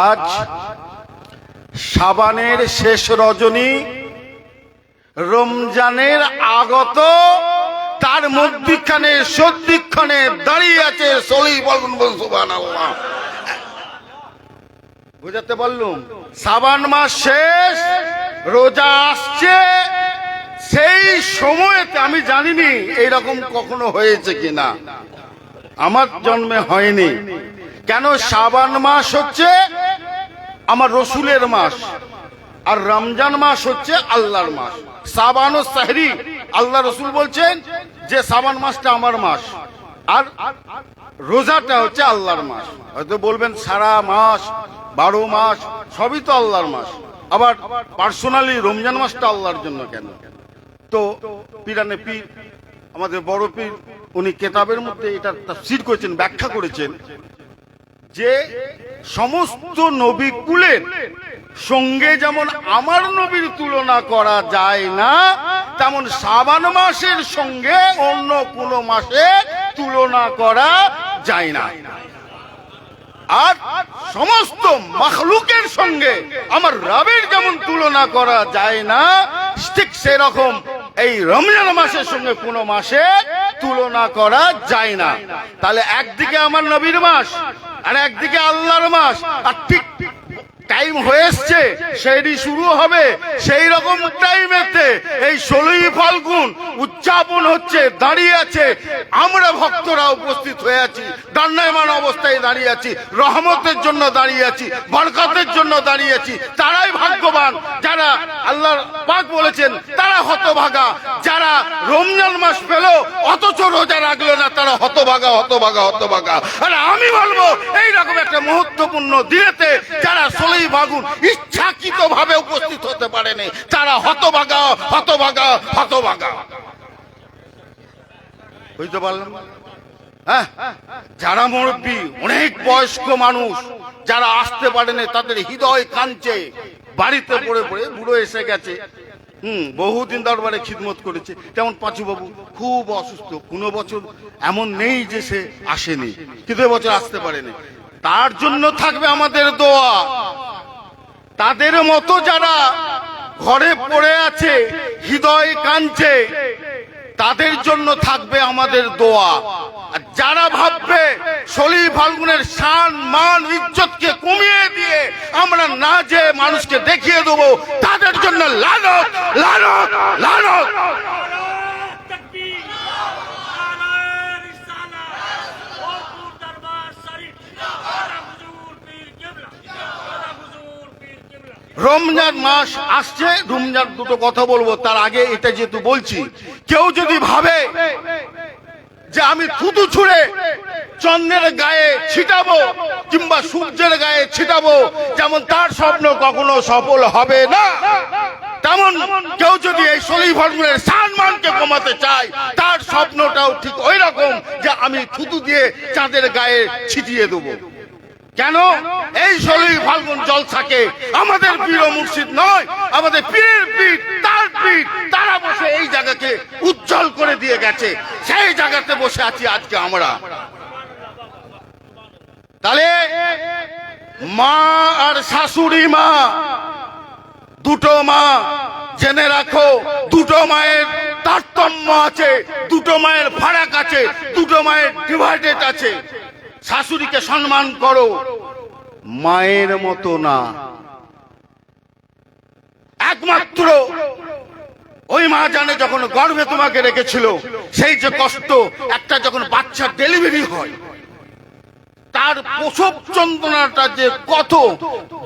আজ শাবানের শেষ রজনী, রমজানের আগত, তার মধ্যিখানে সদ্দিক্ষণে দাঁড়িয়ে আছে সলি বলুন সুবহানাল্লাহ। বুঝাতে পারলুম? শাবান মাস শেষ, রোজা আসছে, সেই সময়তে আমি জানিনি এইরকম কখনো হয়েছে কিনা, আমার জন্মে হয়নি। কেন? শাবান মাস হচ্ছে আমার রসুলের মাস, আর রমজান মাস হচ্ছে আল্লাহর মাস। শাবান ও সাহরি, আল্লাহ রসুল বলছেন যে শাবান মাসটা আমার মাস, আর রোজাটা হচ্ছে আল্লাহর মাস। হয়তো বলবেন সারা মাস 12 মাস সবই তো আল্লাহর মাস, আবার পার্সোনালি রমজান মাসটা আল্লাহর জন্য কেন? তো পীরানে পীর, আমাদের বড় পীর, উনি কেতাবের মধ্যে এটা তাফসীর করেছেন, ব্যাখ্যা করেছেন যে সমস্ত নবী কুলের সঙ্গে যেমন আমার নবীর তুলনা করা যায় না, তেমন শাবান মাসের সঙ্গে অন্য কোন মাসে তুলনা করা যায় না। আর সমস্ত মাখলুকের সঙ্গে আমার রবের যেমন তুলনা করা যায় না, ঠিক সেরকম এই রমজান মাসের সঙ্গে কোনো মাসে তুলনা করা যায় না। তাহলে একদিকে আমার নবীর মাস আর একদিকে আল্লাহর মাস, আর ঠিক টাইম হয়ে এসছে, সেটি শুরু হবে, সেই রকম টাইমেতে এই 16ই ফাল্গুন উদযাপন হচ্ছে, দাঁড়িয়ে আছে, আমরা ভক্তরা উপস্থিত হয়ে আছি, দণ্ডায়মান অবস্থায় দাঁড়িয়ে আছি, রহমতের জন্য দাঁড়িয়ে আছি, বরকতের জন্য দাঁড়িয়ে আছি। তারাই ভাগ্যবান যারা, আল্লাহ পাক বলেছেন তারা হতভাগা, যারা রমজান মাস পেল অথচ রোজা রাখলো না, তারা হতভাগা হতভাগা হতভাগা। আর আমি বলবো এইরকম একটা মহত্বপূর্ণ দিনেতে যারা 16ই ফাল্গুন ইচ্ছাকৃত ভাবে উপস্থিত হতে পারেনি, তারা হতভাগা হতভাগা হতভাগা। বুঝতে পারলাম? হ্যাঁ, যারা মুরব্বী, অনেক বয়স্ক মানুষ যারা আসতে পারেনি, তাদের হৃদয় কাঁদছে, বাড়িতে পড়ে পড়ে, বুড়ো এসে গেছে, বহুদিন দরবারে খিদমত করেছে। যেমন পাঁচু বাবু খুব অসুস্থ, কোনো বছর এমন নেই যে সে আসেনি, কিন্তু এবছর আসতে পারেনি। তার জন্য থাকবে আমাদের দোয়া। তাদের মতো যারা ঘরে পড়ে আছে, হৃদয় কাঁদছে, তাদের জন্য থাকবে আমাদের দোয়া। আর যারা ভাববে 16ই ফাল্গুনের শান মান ইজ্জতকে কমিয়ে দিয়ে আমরা না যে মানুষকে দেখিয়ে দেবো, তাদের জন্য লানত লানত লানত। রমজান মাস আসছে, রমজান দুটো কথা বলবো, তার আগে এটা যেহেতু বলছি, কেউ যদি ভাবে যে আমি থুতু ছুঁড়ে চন্দ্রের গায়ে ছিটাবো কিংবা সূর্যের গায়ে ছিটাবো, যেমন তার স্বপ্ন কখনো সফল হবে না। তেমন কেউ যদি এই 16ই ফাল্গুনের সম্মানকে কমাতে চায়, তার স্বপ্নটাও ঠিক ওই রকম যে আমি থুতু দিয়ে চাঁদের গায়ে ছিটিয়ে দেবো। কেন? এই 16ই ফাল্গুন জলসাকে আমাদের পীর ও মুর্শিদ নয়, আমাদের পীরের পীর, তার পীর, তারা বসে এই জায়গাকে উজ্জ্বল করে দিয়ে গেছে, সেই জায়গাতে বসে আছি আজকে আমরা। তাহলে মা আর শাশুড়ি মা, দুটো মা, জেনে রাখো, দুটো মায়ের তারতম্য আছে, দুটো মায়ের ফারাক আছে, দুটো মায়ের ডিভাইডেড আছে। শাশুড়িকে সম্মান করো, মায়ের মতো না। একমাত্র ওই মা জানে যখন গর্ভে তোমাকে রেখেছিল, সেই যে কষ্ট, একটা যখন বাচ্চার ডেলিভারি হয়, তার প্রসব যন্ত্রণাটা যে কত,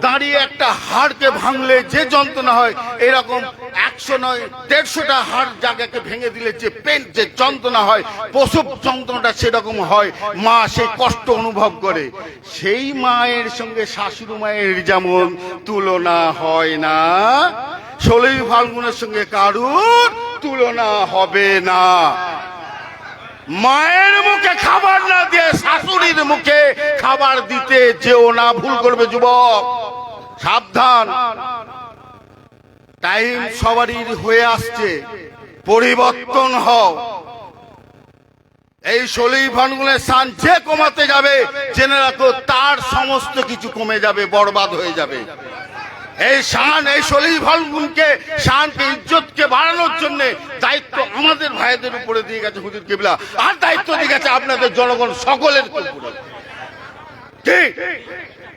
দাঁড়িয়ে একটা হাড়কে ভাঙলে যে যন্ত্রণা হয়, এরকম 100 নয় 150টা হাড় জায়গাকে ভেঙে দিলে যে পেন, যে যন্ত্রণা হয়, প্রসব যন্ত্রণাটা সেরকম হয়। মা সেই কষ্ট অনুভব করে। সেই মায়ের সঙ্গে শাশুড়ি মায়ের যেমন তুলনা হয় না, 16ই ফাল্গুনের সঙ্গে কারুর তুলনা হবে না। মায়ের মুখে খাবার না দিয়ে শাশুড়ির মুখে খাবার দিতে যেও না, ভুল করবে যুবক, সাবধান। টাইম সবারই হয়ে আসছে, পরিবর্তন হও। এই 16 ফাল্গুনের শান যে কমাতে যাবে জেনে রাখো তার সমস্ত কিছু কমে যাবে, বরবাদ হয়ে যাবে। এই শান, এই 16 ফাল্গুনকে, শানকে, ইজ্জতকে বাড়ানোর জন্য দায়িত্ব আমাদের ভাইদের উপরে দিয়ে গেছে হুজুর কিবলা, আর দায়িত্ব দিয়ে গেছে আপনাদের জনগণ সকলের উপরে। ঠিক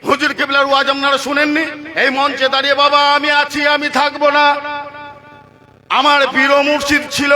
হুজুর কিবলার ওয়াজ আপনারা শুনেননি? এই মঞ্চে দাঁড়িয়ে বাবা আমি আছি, আমি থাকবো না, আমার পীর মুর্শিদ ছিল,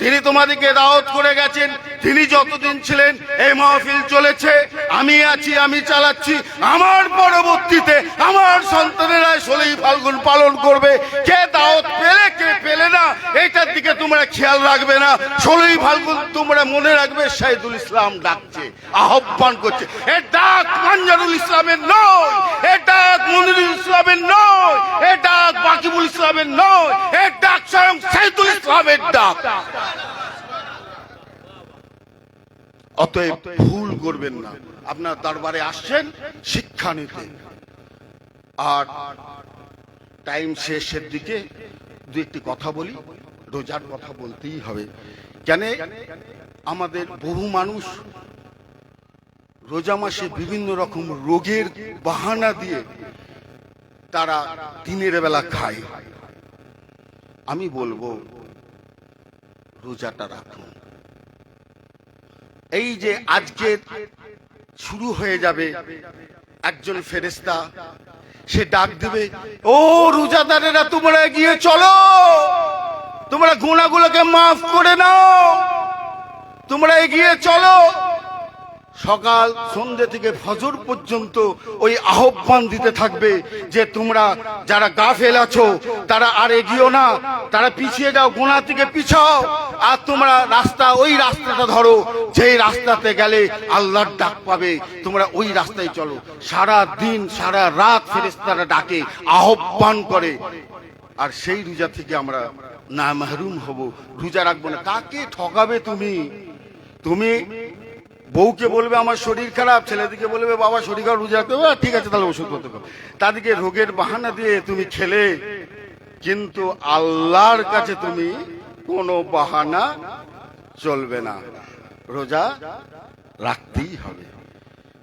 তিনি তোমাদেরকে দাওয়াত করে গেছেন, তিনি যতদিন ছিলেন এই মাহফিল চলেছে, আমি আছি, আমি চালাচ্ছি, আমার পরবর্তীতে আমার সন্তানেরা 16 ফাল্গুন পালন করবে। কে দাওয়াত পেলে কে পেলে না এইটার দিকে তোমরা খেয়াল রাখবে না। 16 ফাল্গুন তোমরা মনে রাখবে শহীদুল ইসলাম ডাকছে, আহ্বান করছে। এ ডাক মঞ্জুরুল ইসলামের নয়, এ ডাক মনিরুল ইসলামের নয়, এ ডাক বাকিবুল ইসলামের নয়, এ ডাক স্বয়ং শহীদুল ইসলামের ডাক। অতএব ভুল করবেন না, আপনার দরবারে আসছেন শিক্ষা নিতে। আর টাইম শেষের দিকে দু একটি কথা বলি, রোজার কথা বলতেই হবে। কেন আমাদের বহু মানুষ রোজা মাসে বিভিন্ন রকম রোগের বাহানা দিয়ে তারা দিনের বেলা খায়। আমি বলবো রোজাটা রাখুন। এই যে আজকে শুরু হয়ে যাবে, একজন ফেরেশতা সে ডাক দেবে, ও রোজাদারেরা তোমরা এগিয়ে চলো, তোমরা গুনাহগুলোকে মাফ করে নাও, তোমরা এগিয়ে চলো। সকাল সন্ধ্যে থেকে ফজর পর্যন্ত ওই আহ্বান দিতে থাকবে যে তোমরা যারা গাফেল আছো তারা আর এগিয়েও না, তারা পিছিয়ে যাও, গুনাহ থেকে পিছাও, আর তোমরা রাস্তা, ওই রাস্তাটা ধরো যেই রাস্তাতে গেলে আল্লাহর ডাক পাবে, তোমরা ওই রাস্তায় চলো। সারা দিন সারা রাত ফেরেশতারা ডাকে, আহ্বান করে, আর সেই রোজা থেকে আমরা না মাহরুম হব, রোজা রাখবো না। কাকে ঠকাবে তুমি? তুমি বউকে বলবে আমার শরীর খারাপ, ছেলেদিকে বলবে বাবা শরীর খারাপ, রোজা রাখতে হবে, ঠিক আছে তাহলে ওষুধ করতে হবে, তাদেরকে রোগের বাহানা দিয়ে তুমি খেলে, কিন্তু আল্লাহর কাছে তুমি কোনো বাহানা চলবে না, রোজা রাখতেই হবে।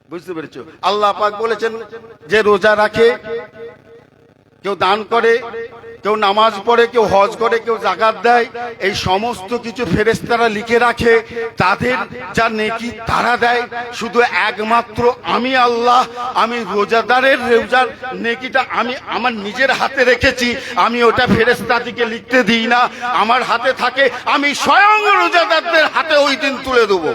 বুঝতে পেরেছো? আল্লাহ পাক বলেছেন যে রোজা রাখে, কেউ দান করে, কেউ নামাজ পড়ে, কেউ হজ করে, কেউ যাকাত দেয়, এই সমস্ত কিছু ফেরেশতারা লিখে রাখে, তাদের যা নেকি তারা দেয়। শুধু একমাত্র আমি আল্লাহ, আমি রোজাদারের রোজার নেকিটা আমি আমার নিজের হাতে রেখেছি, আমি ওটা ফেরেশতাদেরকে লিখতে দিই না, আমার হাতে থাকে, আমি স্বয়ং রোজাদারদের হাতে ওই দিন তুলে দেবো।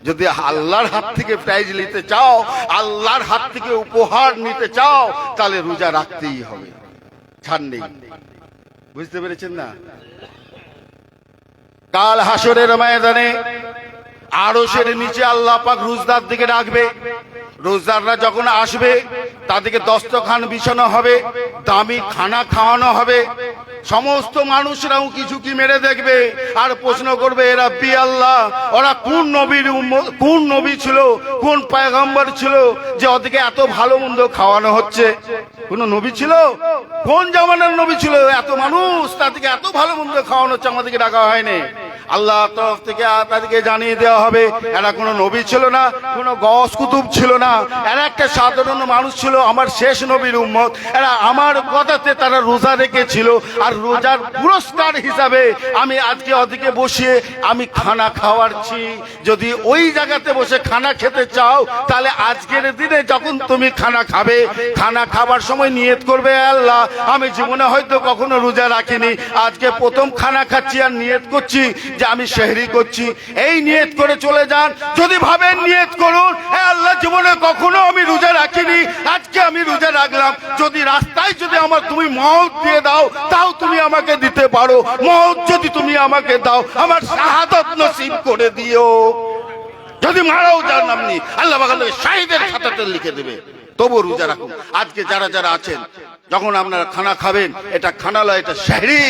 যদি আল্লাহর হাত থেকে প্রাইজ নিতে চাও, আল্লাহর হাত থেকে উপহার নিতে চাও, তাহলে রোজা রাখতেই হবে, ছাড় নেই। বুঝতে পেরেছেন না? কাল হাসরের ময়দানে আরশের নিচে আল্লাহ পাক রোজাদার দিকে ডাকবে। রোজাদাররা যখন আসবে তাদেরকে দস্তরখান বিছানো হবে, দামি খানা খাওয়ানো হবে, সমস্ত মানুষরাও কিছু কি মেরে দেখবে আর প্রশ্ন করবে, এরা বি আল্লাহ, ওরা কোন নবীর কোন নবী ছিল, কোন পয়গম্বর ছিল যে ওদেরকে এত ভালো মন্দ খাওয়ানো হচ্ছে? কোন নবী ছিল? কোন জামানার নবী ছিল? এত মানুষ তাদেরকে এত ভালো মন্দ খাওয়ানো হচ্ছে, আমাদেরকে ডাকা হয়নি। আল্লাহ তরফ থেকে তাদেরকে জানিয়ে দেওয়া হবে এরা কোনো নবী ছিল না, কোনো গস কুতুব ছিল না, এরা একটা সাধারণ মানুষ ছিল, আমার শেষ নবীর উম্মত। এরা আমার কথাতে তারা রোজা রেখেছিল, আর রোজার পুরস্কার হিসাবে আমি আজকে ওদিকে বসিয়ে আমি খানা খাওয়াচ্ছি। যদি ওই জায়গাতে বসে খানা খেতে চাও, তাহলে আজকের দিনে যখন তুমি খানা খাবে, খানা খাবার সময় নিয়ত করবে, আল্লাহ আমি জীবনে হয়তো কখনো রোজা রাখিনি, আজকে প্রথম খানা খাচ্ছি আর নিয়ত করছি যে আমি সেহরি করছি। এই নিয়ত করে চলে যান। যদি ভাবেন নিয়ত করুন, হে আল্লাহ জীবনে কখনো আমি রোজা রাখিনি, আজকে আমি রোজা রাখলাম, যদি রাস্তায় যদি আমার তুমি মওত দিয়ে দাও, তাও তুমি আমাকে দিতে পারো, মওত যদি তুমি আমাকে দাও, আমার শাহাদাত নসিব করে দিও। যদি মারাও যান আপনি, আল্লাহ পাক শহীদের খাতাতে লিখে দেবে, তবু রোজা রাখুন। আজকে যারা যারা আছেন, যখন আপনারা খানা খাবেন, এটা খানা লয়, এটা সেহরি,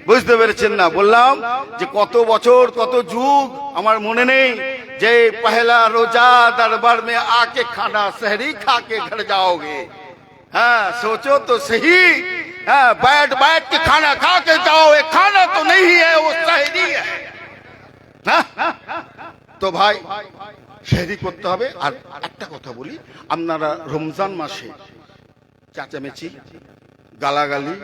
বুঝতে পেরেছেন না? বললাম যে কত বছর কত যুগ আমার মনে নেই যে পহেলা রোজা দরবার में आके खाना सहरी खा के घर जाओगे। हाँ सोचो तो सही, हाँ बैठ बैठ के खाना खा के जाओ, ये खाना तो नहीं है, वो सहरी है ना। তো ভাই সেহরি করতে হবে। আর একটা কথা বলি, আপনারা রমজান মাসে চেঁচামেচি গালাগালি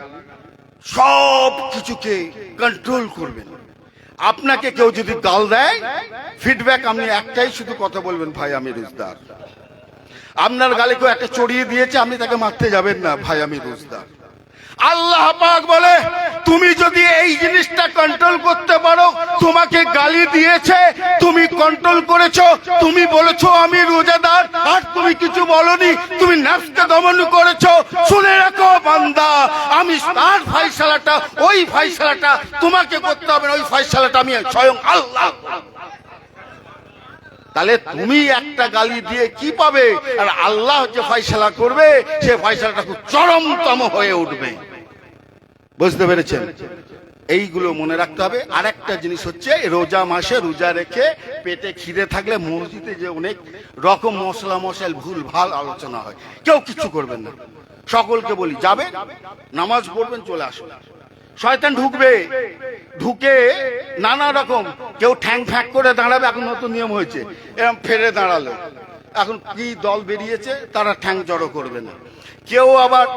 সব কিছুকে কন্ট্রোল করবেন। আপনাকে কেউ যদি গাল দেয়, ফিডব্যাক আপনি একটাই শুধু কথা বলবেন, ভাই আমি রোজদার। আপনার গালে কেউ একটা চড়িয়ে দিয়েছে, আপনি তাকে মারতে যাবেন না, ভাই আমি রোজদার। আল্লাহ পাক বলে তুমি যদি এই জিনিসটা কন্ট্রোল করতে পারো, তোমাকে গালি দিয়েছে তুমি কন্ট্রোল করেছো, তুমি বলেছো আমি রোজাদার, আর তুমি কিছু বলনি, তুমি নফসকে দমন করেছো, শুনে রাখো বান্দা, আমি তার ফয়সালাটা, ওই ফয়সালাটা তোমাকে করতে হবে না, ওই ফয়সালাটা আমি স্বয়ং আল্লাহ। তাহলে তুমি একটা গালি দিয়ে কি পাবে? আর আল্লাহ যে ফয়সালা করবে, সে ফয়সালাটা খুব চরমতম হয়ে উঠবে। বুঝতে পেরেছেন? এইগুলো মনে রাখতে হবে। আর একটা জিনিস হচ্ছে, রোজা মাসে রোজা রেখে পেটে খিদে থাকলে মসজিদে যে অনেক রকম মশলা মশাইল ভুল ভাল আলোচনা হয়, কেউ কিছু করবেন না। সকলকে বলি যাবে নামাজ পড়বেন, চলে আসুন। শয়তান ঢুকবে, ঢুকে নানা রকম, কেউ ঠ্যাং ফ্যাক করে দাঁড়াবে, এখন নতুন নিয়ম হয়েছে, এরকম ফেরে দাঁড়ালো, এখন কি দল বেরিয়েছে, তারা ঠ্যাং জড়ো করবে না। কেউ আবার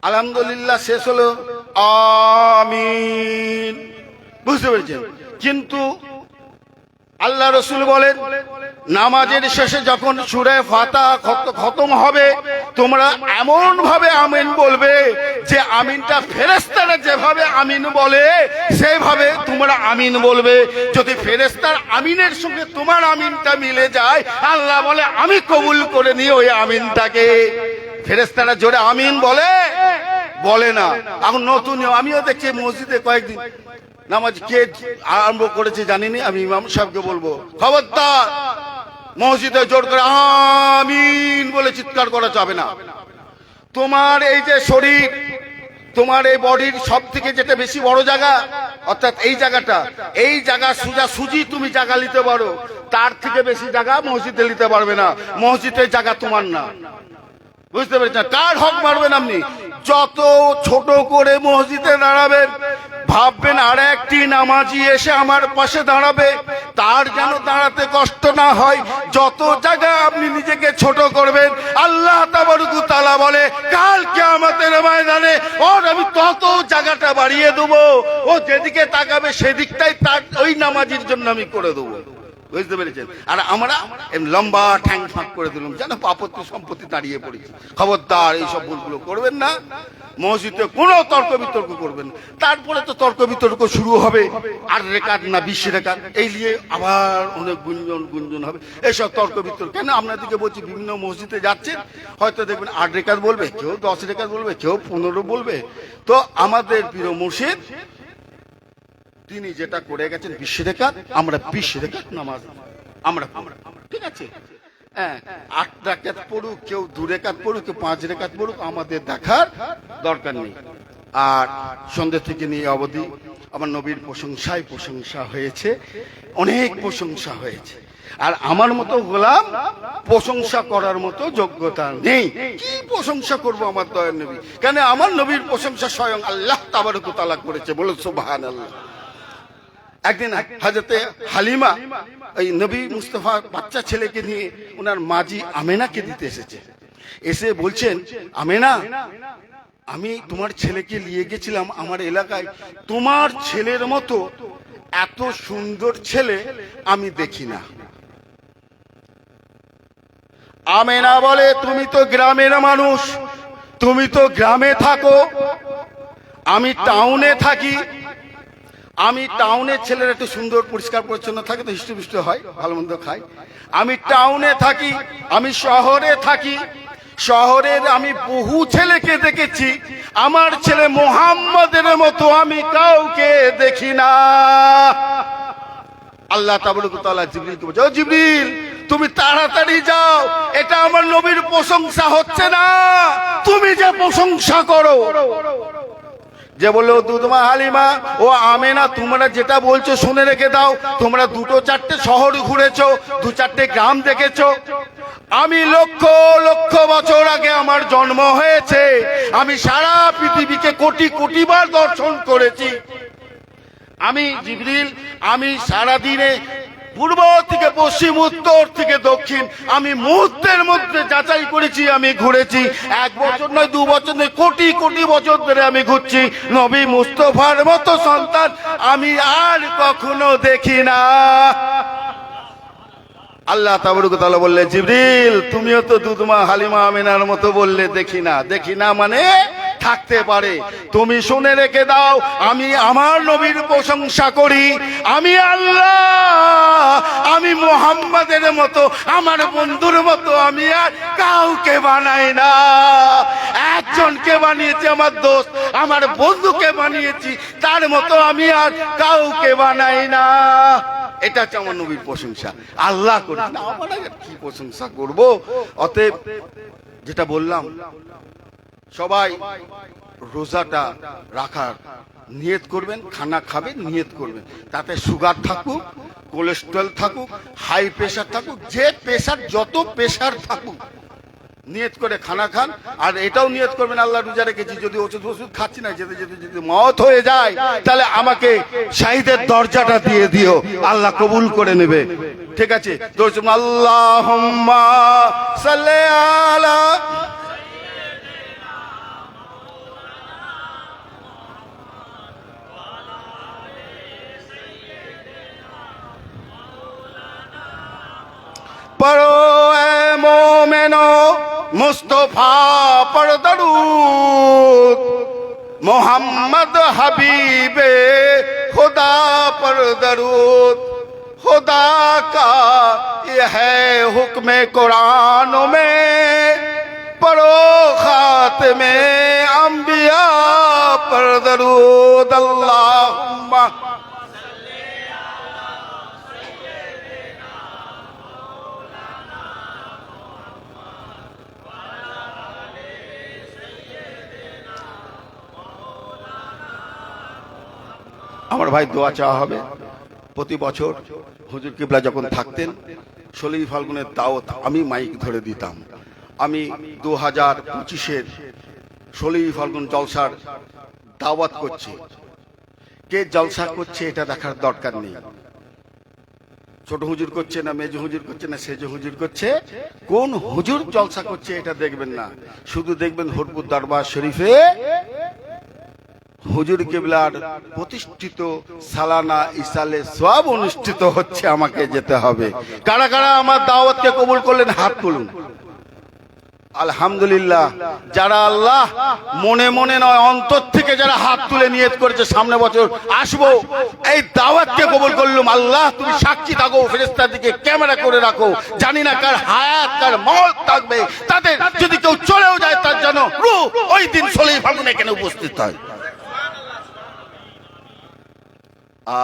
আলহামদুলিল্লাহ শেষ হলো আমিন, বুঝতে পেরেছেন? কিন্তু আল্লাহ রসুল বলেন, নামাজের শেষে যখন সূরা ফাতিহা খতম হবে, তোমরা এমন ভাবে আমিন বলবে যে আমিনটা ফেরেশতারা যেভাবে আমিন বলে সেভাবে তোমরা আমিন বলবে। যদি ফেরেশতার আমিনের সঙ্গে তোমার আমিনটা মিলে যায়, আল্লাহ বলে আমি কবুল করে নিই ওই আমিনটাকে। ফেরেশতারা জোরে আমিন বলে না। এখন নতুন, আমিও দেখছি মসজিদে কয়েকদিন নামাজ কে আরম্ভ করেছে জানিনি, আমি ইমাম সাহেবকে বলবো, খবরদার মসজিদে জোর করে আমিন বলে চিৎকার করা যাবে না। তোমার এই যে শরীর, তোমার এই বডির সব থেকে যেটা বেশি বড় জায়গা, অর্থাৎ এই জায়গাটা, এই জায়গা সুজি তুমি জায়গা নিতে পারো, তার থেকে বেশি জায়গা মসজিদে নিতে পারবে না। মসজিদের জায়গা তোমার না, বুঝতে পেরেছেন? কার হক মারবেন আপনি? যত ছোট করে মসজিদে দাঁড়াবেন, ভাববেন আর একটি নামাজি এসে আমার পাশে দাঁড়াবে, তার যেন দাঁড়াতে কষ্ট না হয়। যত জায়গা আপনি নিজেকে ছোট করবেন, আল্লাহ তাবারক ওয়া তাআলা বলে কাল কিয়ামতের ময়দানে ওর আমি তত জায়গাটা বাড়িয়ে দেবো, ও যেদিকে তাকাবে সেদিকটাই তার ওই নামাজির জন্য আমি করে দেবো। বুঝতে পেরেছেন? আর আমরা লম্বা ঠ্যাং ফাঁক করে দিলাম, যেন আপত্তি সম্পত্তি দাঁড়িয়ে পড়েছি। খবরদার এইসব ভুলগুলো করবেন না। মসজিদে কোনো তর্ক বিতর্ক করবেন। তারপরে তো তর্ক বিতর্ক শুরু হবে, 8 রেকাত না 20 রেকাত, এই নিয়ে আবার অনেক গুঞ্জন হবে। এইসব তর্ক বিতর্ক কেন? আপনাদেরকে বলছি, বিভিন্ন মসজিদে যাচ্ছেন, হয়তো দেখবেন 8 রেকাত বলবে, কেউ 10 রেকাত বলবে, কেউ 15 বলবে। তো আমাদের প্রিয় মুর্শিদ তিনি যেটা করে গেছেন 20 রেকাত, আমরা 20 রেকাত নামাজ আমরা, ঠিক আছে? 8 রাকাত পড়ুক, কেউ 2 রেকাত পড়ুক, কেউ 5 রেকাত পড়ুক, আমাদের দেখার দরকার নেই। আর সন্ধ্যে থেকে নিয়ে অবধি আমার নবীর প্রশংসা হয়েছে, অনেক প্রশংসা হয়েছে। আর আমার মতো গোলাম প্রশংসা করার মতো যোগ্যতা নেই। কি প্রশংসা করব আমার দয়ার নবী? কেন আমার নবীর প্রশংসা স্বয়ং আল্লাহ তাবারক ওয়া তাআলা করেছে, বলুন সুবহানাল্লাহ। একদিন হযরতে হালিমা এই নবী মুস্তাফা বাচ্চা ছেলেকে নিয়ে ওনার মাজি আমেনাকে দিতে এসেছে। এসে বলছেন, আমেনা, আমি তোমার ছেলেকে নিয়ে গেছিলাম আমার এলাকায়, তোমার ছেলের মতো এত সুন্দর ছেলে আমি দেখি না। আমেনা বলে, তুমি তো গ্রামের মানুষ, তুমি তো গ্রামে থাকো, আমি টাউনে থাকি। আমি টাউনের ছেলেরা একটু সুন্দর পরিষ্কার পরিচ্ছন্ন থাকে, তো হৃষ্টপুষ্ট হয়, ভালো মন্দ খায়। আমি টাউনে থাকি, আমি শহরে থাকি। শহরের আমি বহু ছেলেকে দেখেছি, আমার ছেলে মুহাম্মদের মতো আমি কাউকে দেখি না। আল্লাহ তাবারক ওয়া তাআলা জিবরিলকে বলছে, ও জিবরিল, তুমি তাড়াতাড়ি যাও, এটা আমার নবীর প্রশংসা হচ্ছে না, তুমি যে প্রশংসা করো। যে বললো দুধমা হালিমা ও আমেনা, তোমরা যেটা বলছো শুনে রেখে দাও। তোমরা দুটো চারটে শহর ঘুরেছো, দু চারটে গ্রাম দেখেছো। আমি লক্ষ লক্ষ বছর আগে আমার জন্ম হয়েছে। আমি সারা পৃথিবীকে কোটি কোটি বার দর্শন করেছি। আমি জিবরিল, আমি সারা দিনে পূর্ব থেকে পশ্চিম, উত্তর থেকে দক্ষিণ, আমি মুহূর্তের মধ্যে যাচাই করেছি, আমি ঘুরেছি। 1 বছর নয়, 2 বছর নয়, কোটি কোটি বছর ধরে আমি ঘুরছি। নবী মুস্তফার মতো সন্তান আমি আর কখনো দেখি না। আল্লাহ তাবারক তাআলা বললে, জিবরিল তুমিও তো দুধমা হালিমা আমিনার মতো বললে দেখি না। দেখি না মানে থাকতে পারে। তুমি শুনে রেখে দাও, আমি আমার নবীর প্রশংসা করি। আমি আল্লাহ, আমি মুহাম্মাদের মতো, আমার বন্ধুর মতো আমি আর কাউকে বানাই না। একজনকে বানিয়েছি আমার দোস্ত, আমার বন্ধুকে বানিয়েছি, তার মতো আমি আর কাউকে বানাই না। এটা হচ্ছে আমার নবীর প্রশংসা। আল্লাহ করি না, আমার আর কি প্রশংসা করব? অতএব যেটা বললাম, সবাই রোজাটা রাখার নিয়ত করবেন, খানা খাবেন নিয়ত করবেন। তাতে সুগার থাকুক, কোলেস্ট্রল থাকুক, হাই প্রেশার থাকুক, যে প্রেশার, যত প্রেশার থাকুক, নিয়ত করে খানা খান। আর এটাও নিয়ত করবেন, আল্লাহ রোজা রেখেছি, যদি ওষুধ খাচ্ছি না, যেতে যেতে যদি মওত হয়ে যায়, তাহলে আমাকে শাহিদের দরজাটা দিয়ে দিও, আল্লাহ কবুল করে নেবে। ঠিক আছে? তো আল্লাহুম্মা সাল্লি আলা पढ़ो ए मोमेनो मुस्तफा पर दरूद, मोहम्मद हबीबे खुदा पर दरूद। खुदा का ये है हुक्म कुरान में, पढ़ो खातिमे अंबिया पर दरूद। अल्लाहुम्मा আমার ভাই দোয়া চাওয়া হবে। প্রতি বছর হুজুর কিবলা যখন থাকতেন, 16 ফাল্গুনের দাওয়াত আমি মাইক ধরে দিতাম। আমি 2025-এর 16 ফাল্গুন জলসার দাওয়াত করছি। কে জলসা করছে এটা দেখার দরকার নেই। ছোট হুজুর করছে না, মেজ হুজুর করছে না, সেজ হুজুর করছে, কোন হুজুর জলসা করছে এটা দেখবেন না। শুধু দেখবেন হরপুর দরবার শরীফে হুজুর কিবলার প্রতিষ্ঠিত সালানা ইসালে সওয়াব অনুষ্ঠিত হচ্ছে, আমাকে যেতে হবে। কারা কারা আমার দাওয়াতকে কবুল করলেন হাত তুলুন। আলহামদুলিল্লাহ। যারা আল্লাহ মনে মনে নয় অন্তর থেকে যারা হাত তুলে নিয়ত করেছে সামনে বছর আসবো, এই দাওয়াতকে কবুল করলাম। আল্লাহ তুমি সাক্ষী থাকো, ফেরেশতার দিকে ক্যামেরা করে রাখো। জানি না কার হায়াত কার মওত থাকবে, তাদের যদি কেউ চলেও যায় তার জন্য রূহ ওই দিন 16 ফাল্গুন এখানে উপস্থিত হয়।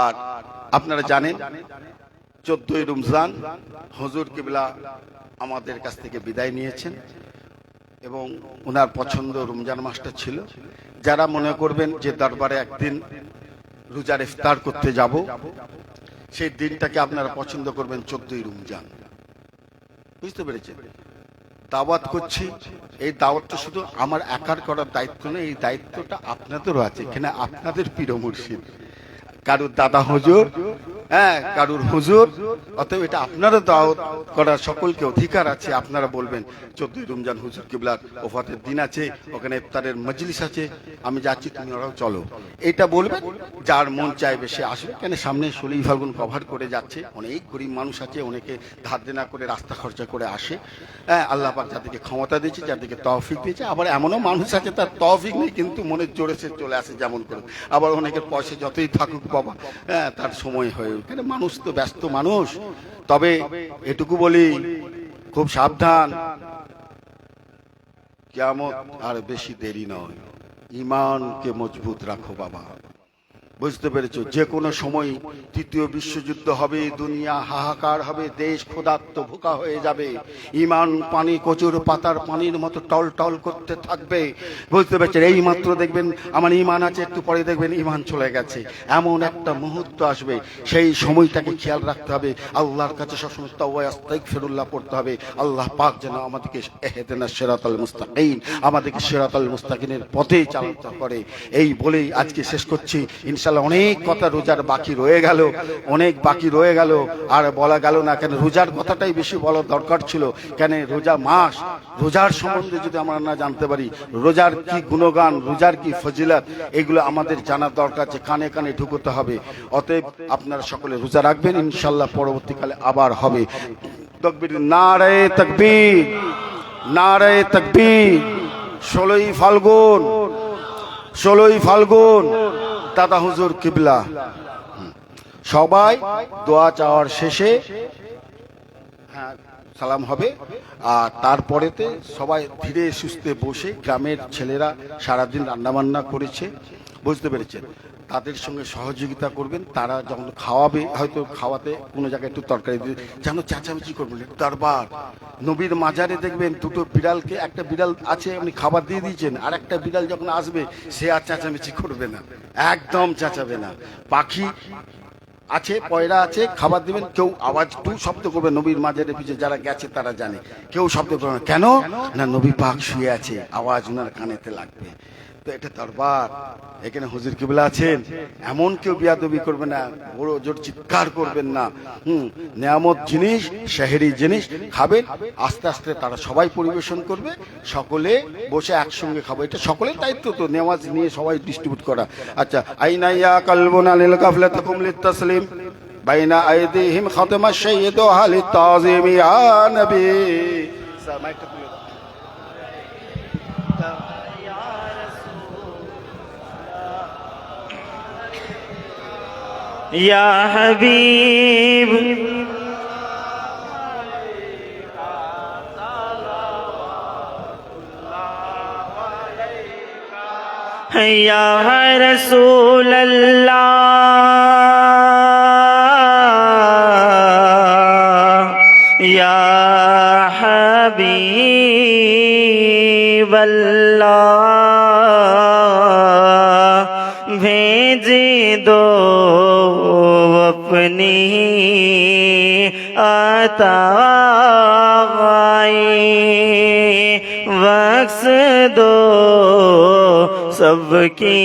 আর আপনারা জানেন 14ই রমজান হুজুর কিবলা আমাদের কাছ থেকে বিদায় নিয়েছেন এবং ওনার পছন্দ রমজান মাসটা ছিল। যারা মনে করবেন যে দরবারে একদিন রোজার ইফতার করতে যাব, সেই দিনটাকে আপনারা পছন্দ করবেন 14ই রমজান। বুঝতে পেরেছেন? দাওয়াত করছি, এই দাওয়াতটা শুধু আমার একার করার দায়িত্ব নয়, এই দায়িত্বটা আপনাদেরও আছে। এখানে আপনাদের পীর মুর্শিদ, কারুর দাদা হুজুর, হ্যাঁ কারুর হুজুর, অতএব এটা আপনারা দাওয়াত করার সকলকে অধিকার আছে। আপনারা বলবেন 14ই রমজান হুজুর কিবলার ওফাতের দিন আছে, ওখানে ইফতারের মজলিস আছে, আমি যাচ্ছি, তুমি ওরাও চলো। এটা বলবেন, যার মন চাইবে সে আসবে। কেন সামনে 16 ফাল্গুন কভার করে যাচ্ছে, অনেক গরিব মানুষ আছে, অনেকে ধার দেনা করে রাস্তা খরচা করে আসে। হ্যাঁ আল্লাহ পাক যাদেরকে ক্ষমতা দিয়েছে, যাদেরকে তৌফিক দিয়েছে, আবার এমনও মানুষ আছে তার তৌফিক নেই কিন্তু মনের জোরে সে চলে আসে যেমন করে। আবার অনেকের পয়সা যতই থাকুক বাবা, হ্যাঁ তার সময় হয়ে ওঠে। মানুষ তো ব্যস্ত মানুষ। তবে এটুকু বলি, খুব সাবধান, কিয়ামত আর বেশি দেরি নয়। ঈমানকে মজবুত রাখো বাবা। বুঝতে পেরেছো? যে কোনো সময় তৃতীয় বিশ্বযুদ্ধ হবে, দুনিয়া হাহাকার হবে, দেশ ক্ষুধার্ত ভোকা হয়ে যাবে, ইমান পানি কচুর পাতার পানির মতো টল টল করতে থাকবে। বুঝতে পেরেছেন? এই মাত্র দেখবেন আমার ইমান আছে, একটু পরে দেখবেন ইমান চলে গেছে। এমন একটা মুহূর্ত আসবে, সেই সময়টাকে খেয়াল রাখতে হবে। আল্লাহর কাছে সবসময় তাওবা আস্তাগফিরুল্লাহ পড়তে হবে। আল্লাহ পাক যেন আমাদেরকে ইহদিনা সিরাতাল মুস্তাকিম, আমাদেরকে সিরাতাল মুস্তাকিমের পথে চালিত করে। এই বলেই আজকে শেষ করছি। ইনশাআল্লাহ অনেক কথা রোজার বাকি রয়ে গেল, অনেক বাকি রয়ে গেল, আর বলা গেল না। কেন রোজার কথাটাই বেশি বলার দরকার ছিল। কেন রোজা মাস, রোজার সম্বন্ধে যদি আমরা না জানতে পারি, রোজার কি গুণগান, রোজার কি ফজিলত, এগুলো আমাদের জানার দরকার, যে কানে কানে ঢুকতে হবে। অতএব আপনারা সকলে রোজা রাখবেন, ইনশাআল্লাহ পরবর্তীকালে আবার হবে। তাকবীর, নারে তাকবীর, নারে তাকবীর। 16ই ফাল্গুন, 16ই ফাল্গুন দাদা হুজুর কিবলা। সবাই দোয়া চাওয়ার শেষে সালাম হবে, আর তারপরেতে সবাই ধীরে সুস্থে বসে, গ্রামের ছেলেরা সারাদিন রান্নাবান্না করেছে, বুঝতে পেরেছেন, তাদের সঙ্গে সহযোগিতা করবেন। তারা যখন খাওয়াবে, হয়তো খাওয়াতে কোনো জায়গায় একটু তরকারি দিয়ে যেন চেঁচামেচি করবেন। দরবার নবীর মাজারে দেখবেন দুটো বিড়ালকে, একটা বিড়াল আছে আপনি খাবার দিয়ে দিয়েছেন, আর একটা বিড়াল যখন আসবে সে আর চেঁচামেচি করবে না, একদম চেঁচাবে না। পাখি আছে, পয়রা আছে, খাবার দিবেন, কেউ আওয়াজ টু শব্দ করবে। নবীর মাজারের পিছনে যারা গেছে তারা জানে, কেউ শব্দ করবে না। কেন না, নবী পাক শুয়ে আছে, আওয়াজ ওনার কানেতে লাগবে। তো এটা দরবার, এখানে হুজুর কিবলা আছেন, এমন কেউ বিয়াদবি করবে না, বড় জোর চিৎকার করবেন না। নিয়ামত জিনিস, শাহেরি জিনিস খাবেন, আস্তে আস্তে তারা সবাই পরিবেশন করবে, সকলে বসে একসঙ্গে খাবো। এটা সকলের দায়িত্ব তো, নেওয়াজ নিয়ে সবাই ডিস্ট্রিবিউট করা। আচ্ছা, আইনাইয়া কালবুনা লিল গাফলাতিকুম লিত-তাসলিম বাইনা আইদিহিম খাতামা শাইয়্যিদু হালিত তাযিম ইয়া নবী। মাইকটা তুলে দাও। या हबीब या रसूल अल्लाह या हबीब अल्लाह भेज दो अपनी अताई, बख्श दो सबकी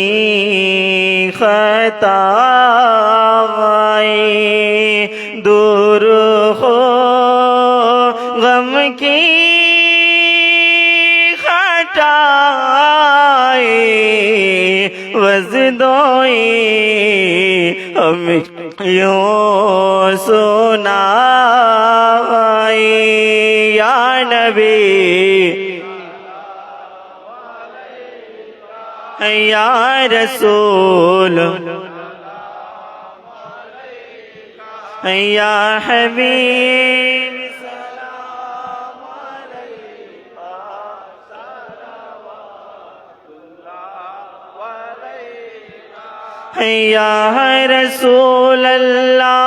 खताई, दूर हो गम की खटाई, वज़दोई हम यूं सुनाई, या नबी या रसूल या हबीब या रसूल अल्लाह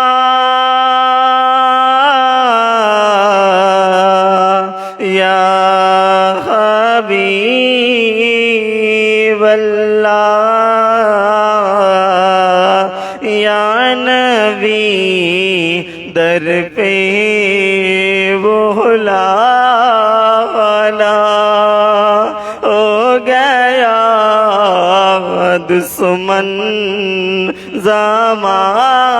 या हबीब अल्लाह या नबी दर पे बुलाना हो गया दुश्मन ज़माना,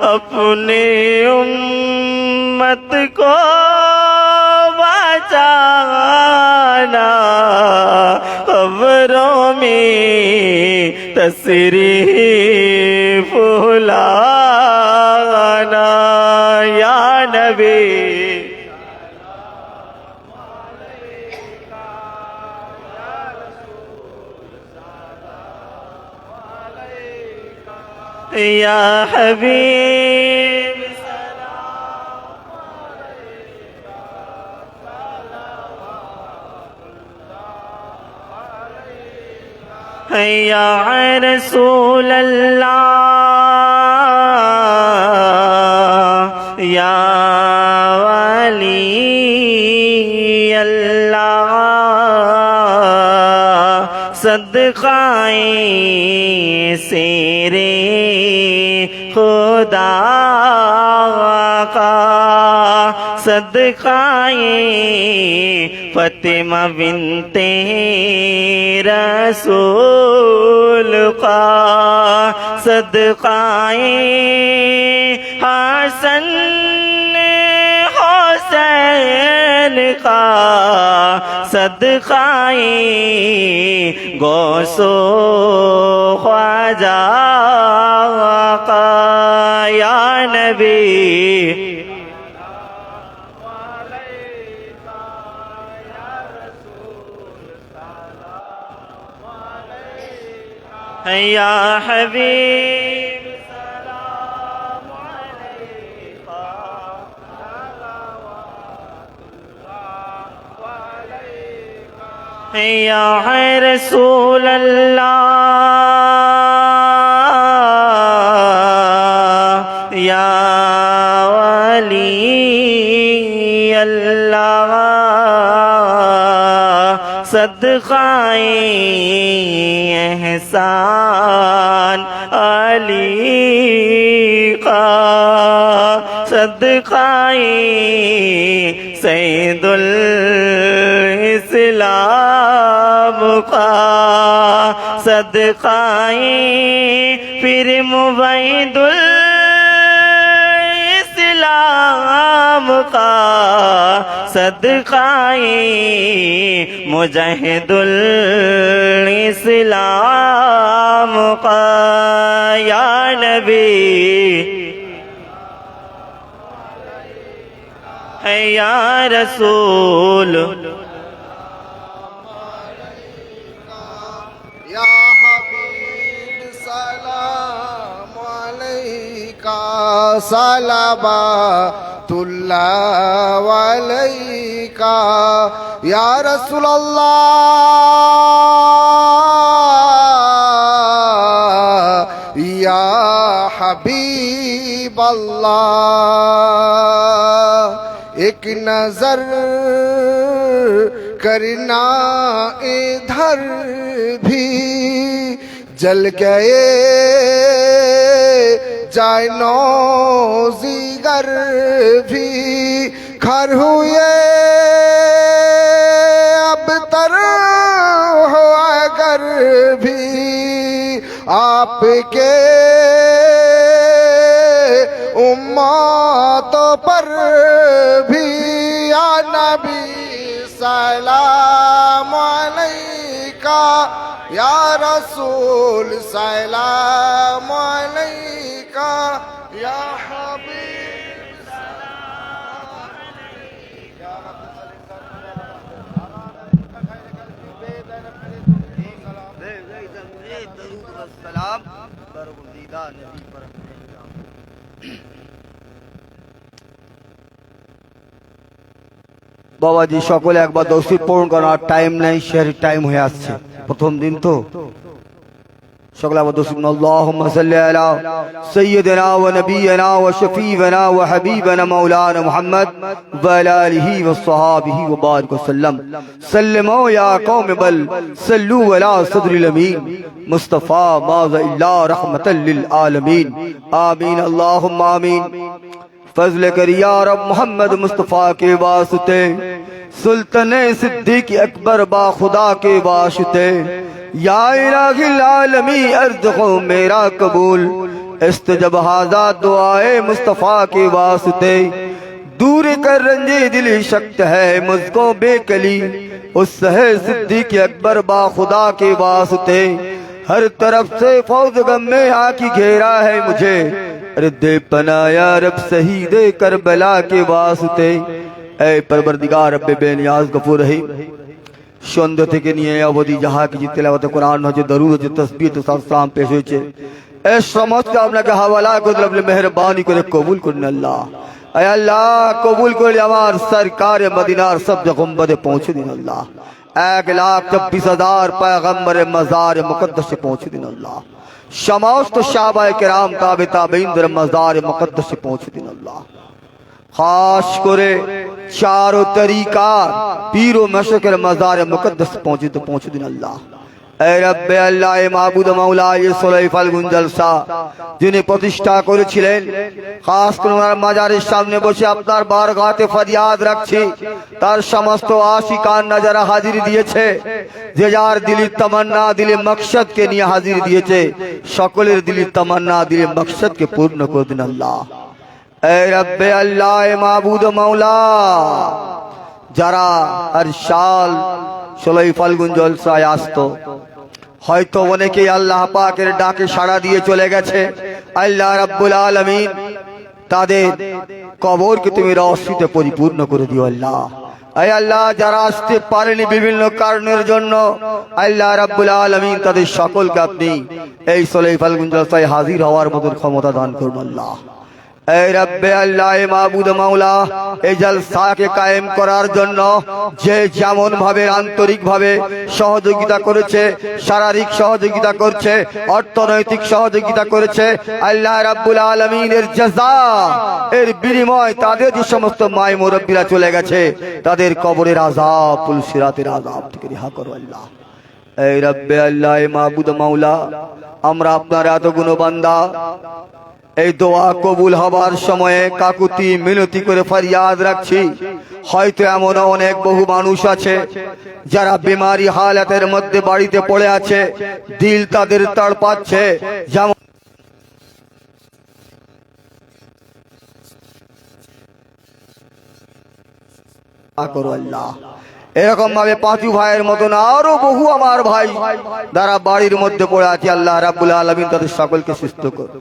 अपने उम्मत को बचाना, खबरों में तशरीफ लाना, या नबी या हबीब या रसूल अल्लाह या वली अल्लाह सदकाए सेरे खुदा का सदकाए फतिमा बिनते रसूल का सदकाए हसन हुसैन का सदकाए गौसो ख्वाजा का या नबी या हबीब सलाम अलैका या रसूल अल्लाह या वली अल्लाह सदकाए एहसान अली का सदकाए सैयदुल इस्लाम का सदकाए फिर मुबैदुल इस्लाम का सदकाए मुजाहिदुल इस्लाम का या नबी या रसूल या हबीब सलाम अलैका सलावतुल्लाह अलैका या रसूल अल्लाह या हबीब अल्लाह एक नजर करना इधर भी जल गए जानो जिगर भी खर हुए अब तर हो अगर भी आपके उम्मतों पर भी या नबी सलाम अलैका या रसूल सलाम अलैका या हबीब सलाम अलैका सलाम बरगुदीदा नबी पर বাবাজি সকলে একবার দৌসির পূরণ করার টাইম নাই শেয়ারের টাইম হয়ে আসছে প্রথম দিন তো সকলে আবার দৌসির আল্লাহুম্মা সাল্লি আলা সাইয়্যিদিনা ওয়া নাবিয়িনা ওয়া শাফীঈনা ওয়া হাবিবানা মাওলানা মুহাম্মদ ওয়া আলা আলিহি ওয়া সাহাবিহি ওয়া বারিক ওয়া সাল্লাম সাল্লিমু ইয়া কওমি বাল সাল্লু আলা সাদরিল আমিন মুস্তাফা মাযা ইল্লা রাহমাতাল লিল আলামিন আমিন আল্লাহুম্মা আমিন फजल कर या रब मोहम्मद मुस्तफ़ा के वास्ते सुल्तान सिद्दीक अकबर बा खुदा के वास्ते या इलाहिल आलमी अर्ज़ को मेरा कबूल इस्तजब हाज़ा दुआए मुस्तफ़ा के वास्ते दूर कर रंजे दिली शक्त है मुझको बेकली उस है सिद्दीक अकबर बा खुदा के वास्ते हर तरफ से फौज गम में आकी घेरा है मुझे अरे दे पनाया रब शहीद करबला के वास्ते ऐ परवरदिगार रब्बे बेनियाज गफूर रहीम সন্ধ্যা থেকে নিয়ে অবধি যাহা কিছু তেলাওয়াতে কোরআন হচ্ছে দরুদ হচ্ছে তাসবিহ তো সালাম পেশ হয়েছে এই সমস্ত আপনাকে হাওয়ালা করে আপনি মেহেরবানি করে কবুল করুন আল্লাহ আয় আল্লাহ কবুল করে আমার সরকার মদিনার সব গুম্বদে পৌঁছে দিন আল্লাহ 1,24,000 पैगंबर मजार मुकद्दस पहुंच दिन अल्लाह समस्त साहबाए किराम ताबे ताबीन मजार मुकद्दस पहुंच दिन अल्लाह खास करे चारों तरीका पीरो मशकर मजार मुकद्दस पहुंच दिन अल्लाह ऐ रब्बे अल्लाह ए माबूद मौला ये सोलह फाल्गुन जलसा যিনি প্রতিষ্ঠা করেছিলেন খাস করে ওনার মাজারের সামনে বসে আপনার বারগাতে ফরিয়াদ রাখছি তার সমস্ত আশিকান যারা হাজির দিয়েছে যে যার দিলের তামান্না দিলে মকসদকে নিয়ে হাজির দিয়েছে সকলের দিলের তামান্না দিলে মকসদকে পূর্ণ করে দিন আল্লাহ ऐ रब्बे अल्लाह ए माबूद मौला যারা আর সাল 16 ফাল্গুন জলসায় আসতো হয়তো অনেকেই আল্লাহ পাকের ডাকে সাড়া দিয়ে চলে গেছে আল্লাহ রাব্বুল আলামিন তাদের কবরকে তুমি রহস্যতে পরিপূর্ণ করে দিও আল্লাহ আয় আল্লাহ যারা আসতে পারেনি বিভিন্ন কারণের জন্য আল্লাহ রাব্বুল আলামিন তাদের সকলকে আপনি এই 16 ফাল্গুন জলসায় হাজির হওয়ার মতো ক্ষমতা দান করুন আল্লাহ ऐ रब्बे अल्लाह माबूद मौला এই জলসাকে কায়েম করার জন্য যে যেমন ভাবে আন্তরিক ভাবে সহযোগিতা করেছে শারীরিক সহযোগিতা করছে অর্থনৈতিক সহযোগিতা করেছে আল্লাহ রাব্বুল আলামিনের জাযা এর বিনিময় তাদের যে সমস্ত মায় মুরব্বিরা চলে গেছে তাদের কবরের আযাব পুলসিরাতের আযাব থেকে রেহা করো আল্লাহ ऐ रब्बे अल्लाह माबूद मौला আমরা আপনার এত গুণবান্দা এই দোয়া কবুল হবার সময়ে কাকুতি মিনতি করে ফরিয়াদ রাখছি হয়তো এমন অনেক বহু মানুষ আছে যারা বিমারি হালাতের মধ্যে বাড়িতে পড়ে আছে দিল তাদের তড়পাচ্ছে যেমন করো আল্লাহ এরকম ভাবে পাঁচু ভাইয়ের মতন আরো বহু আমার ভাই যারা বাড়ির মধ্যে পড়ে আছে আল্লাহ রাব্বুল আলামিন তাদের সকলকে সুস্থ করো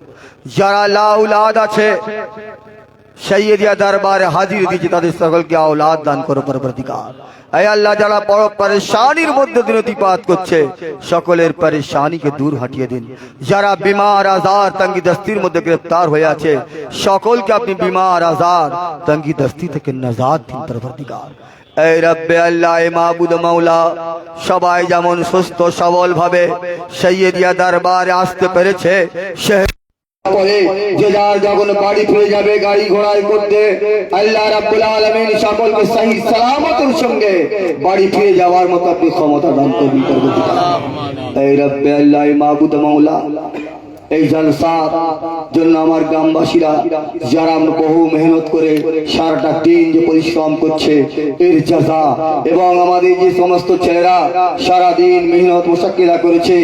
যারা লাউলাদ আছে সৈয়দিয়া দরবারে হাজির দিয়েছে তাদের সকলকে আওলাদ দান করো পরবর্তীকার ऐ अल्लाह যারা বড় পরেশানির মধ্যে দিন অতিবাহিত করছে সকলের পরেশানিকে দূর হটিয়ে দিন যারা বিমার আজার তঙ্গি দস্তির মধ্যে গ্রেফতার হয়ে আছে সকলকে আপনি বিমার আজার তঙ্গি দস্তি থেকে নাজাত দিন পরবর্তীকার ऐ रब्बे अल्लाह माबूद मौला সবাই যেমন সুস্থ সবল ভাবে সৈয়দিয়া দরবারে আসতে পেরেছে পরে যে যার যখন বাড়ি ফিরে যাবে গাড়ি ঘোড়ায় করতে আল্লাহ রাব্বুল আলামিন সকলকে সহি সালামতের সঙ্গে বাড়ি ফিরে যাওয়ার মতো আপনি ক্ষমতা দান করুন এই রব্বে আল্লাহ মাবুদ মাওলা এই জলসা জন্য আমার গ্রামবাসীরা যারা বহু মেহনত করে সারাটা দিন যে পরিশ্রম করছে এর জাযা এবং আমাদের যে সমস্ত ছেলেরা সারা দিন মেহনত মুশাক্কিলা করেছে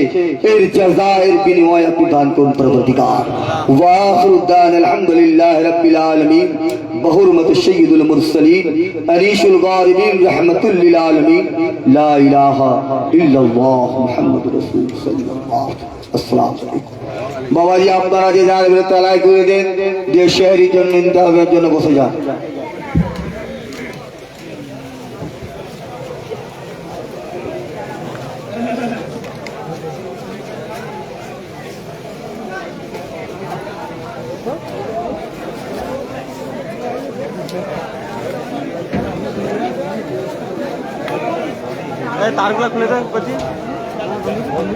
এর জাযা এর বিনিময় আপনি দান করুন পরবর্তীকার ওয়া আখিরু দাওয়ানা আলহামদুলিল্লাহি রাব্বিল আলামিন بحرمة السيد المرسلين أنيس الغاربين رحمة للعالمين لا إله إلا الله محمد رسول صلى الله السلام عليكم বাবাজি আপনারা যে যার তলায় করে দেন যে শহরের জন্য ইন্তহাবের জন্য বসে যান তারগুলো খুলে দেন আমি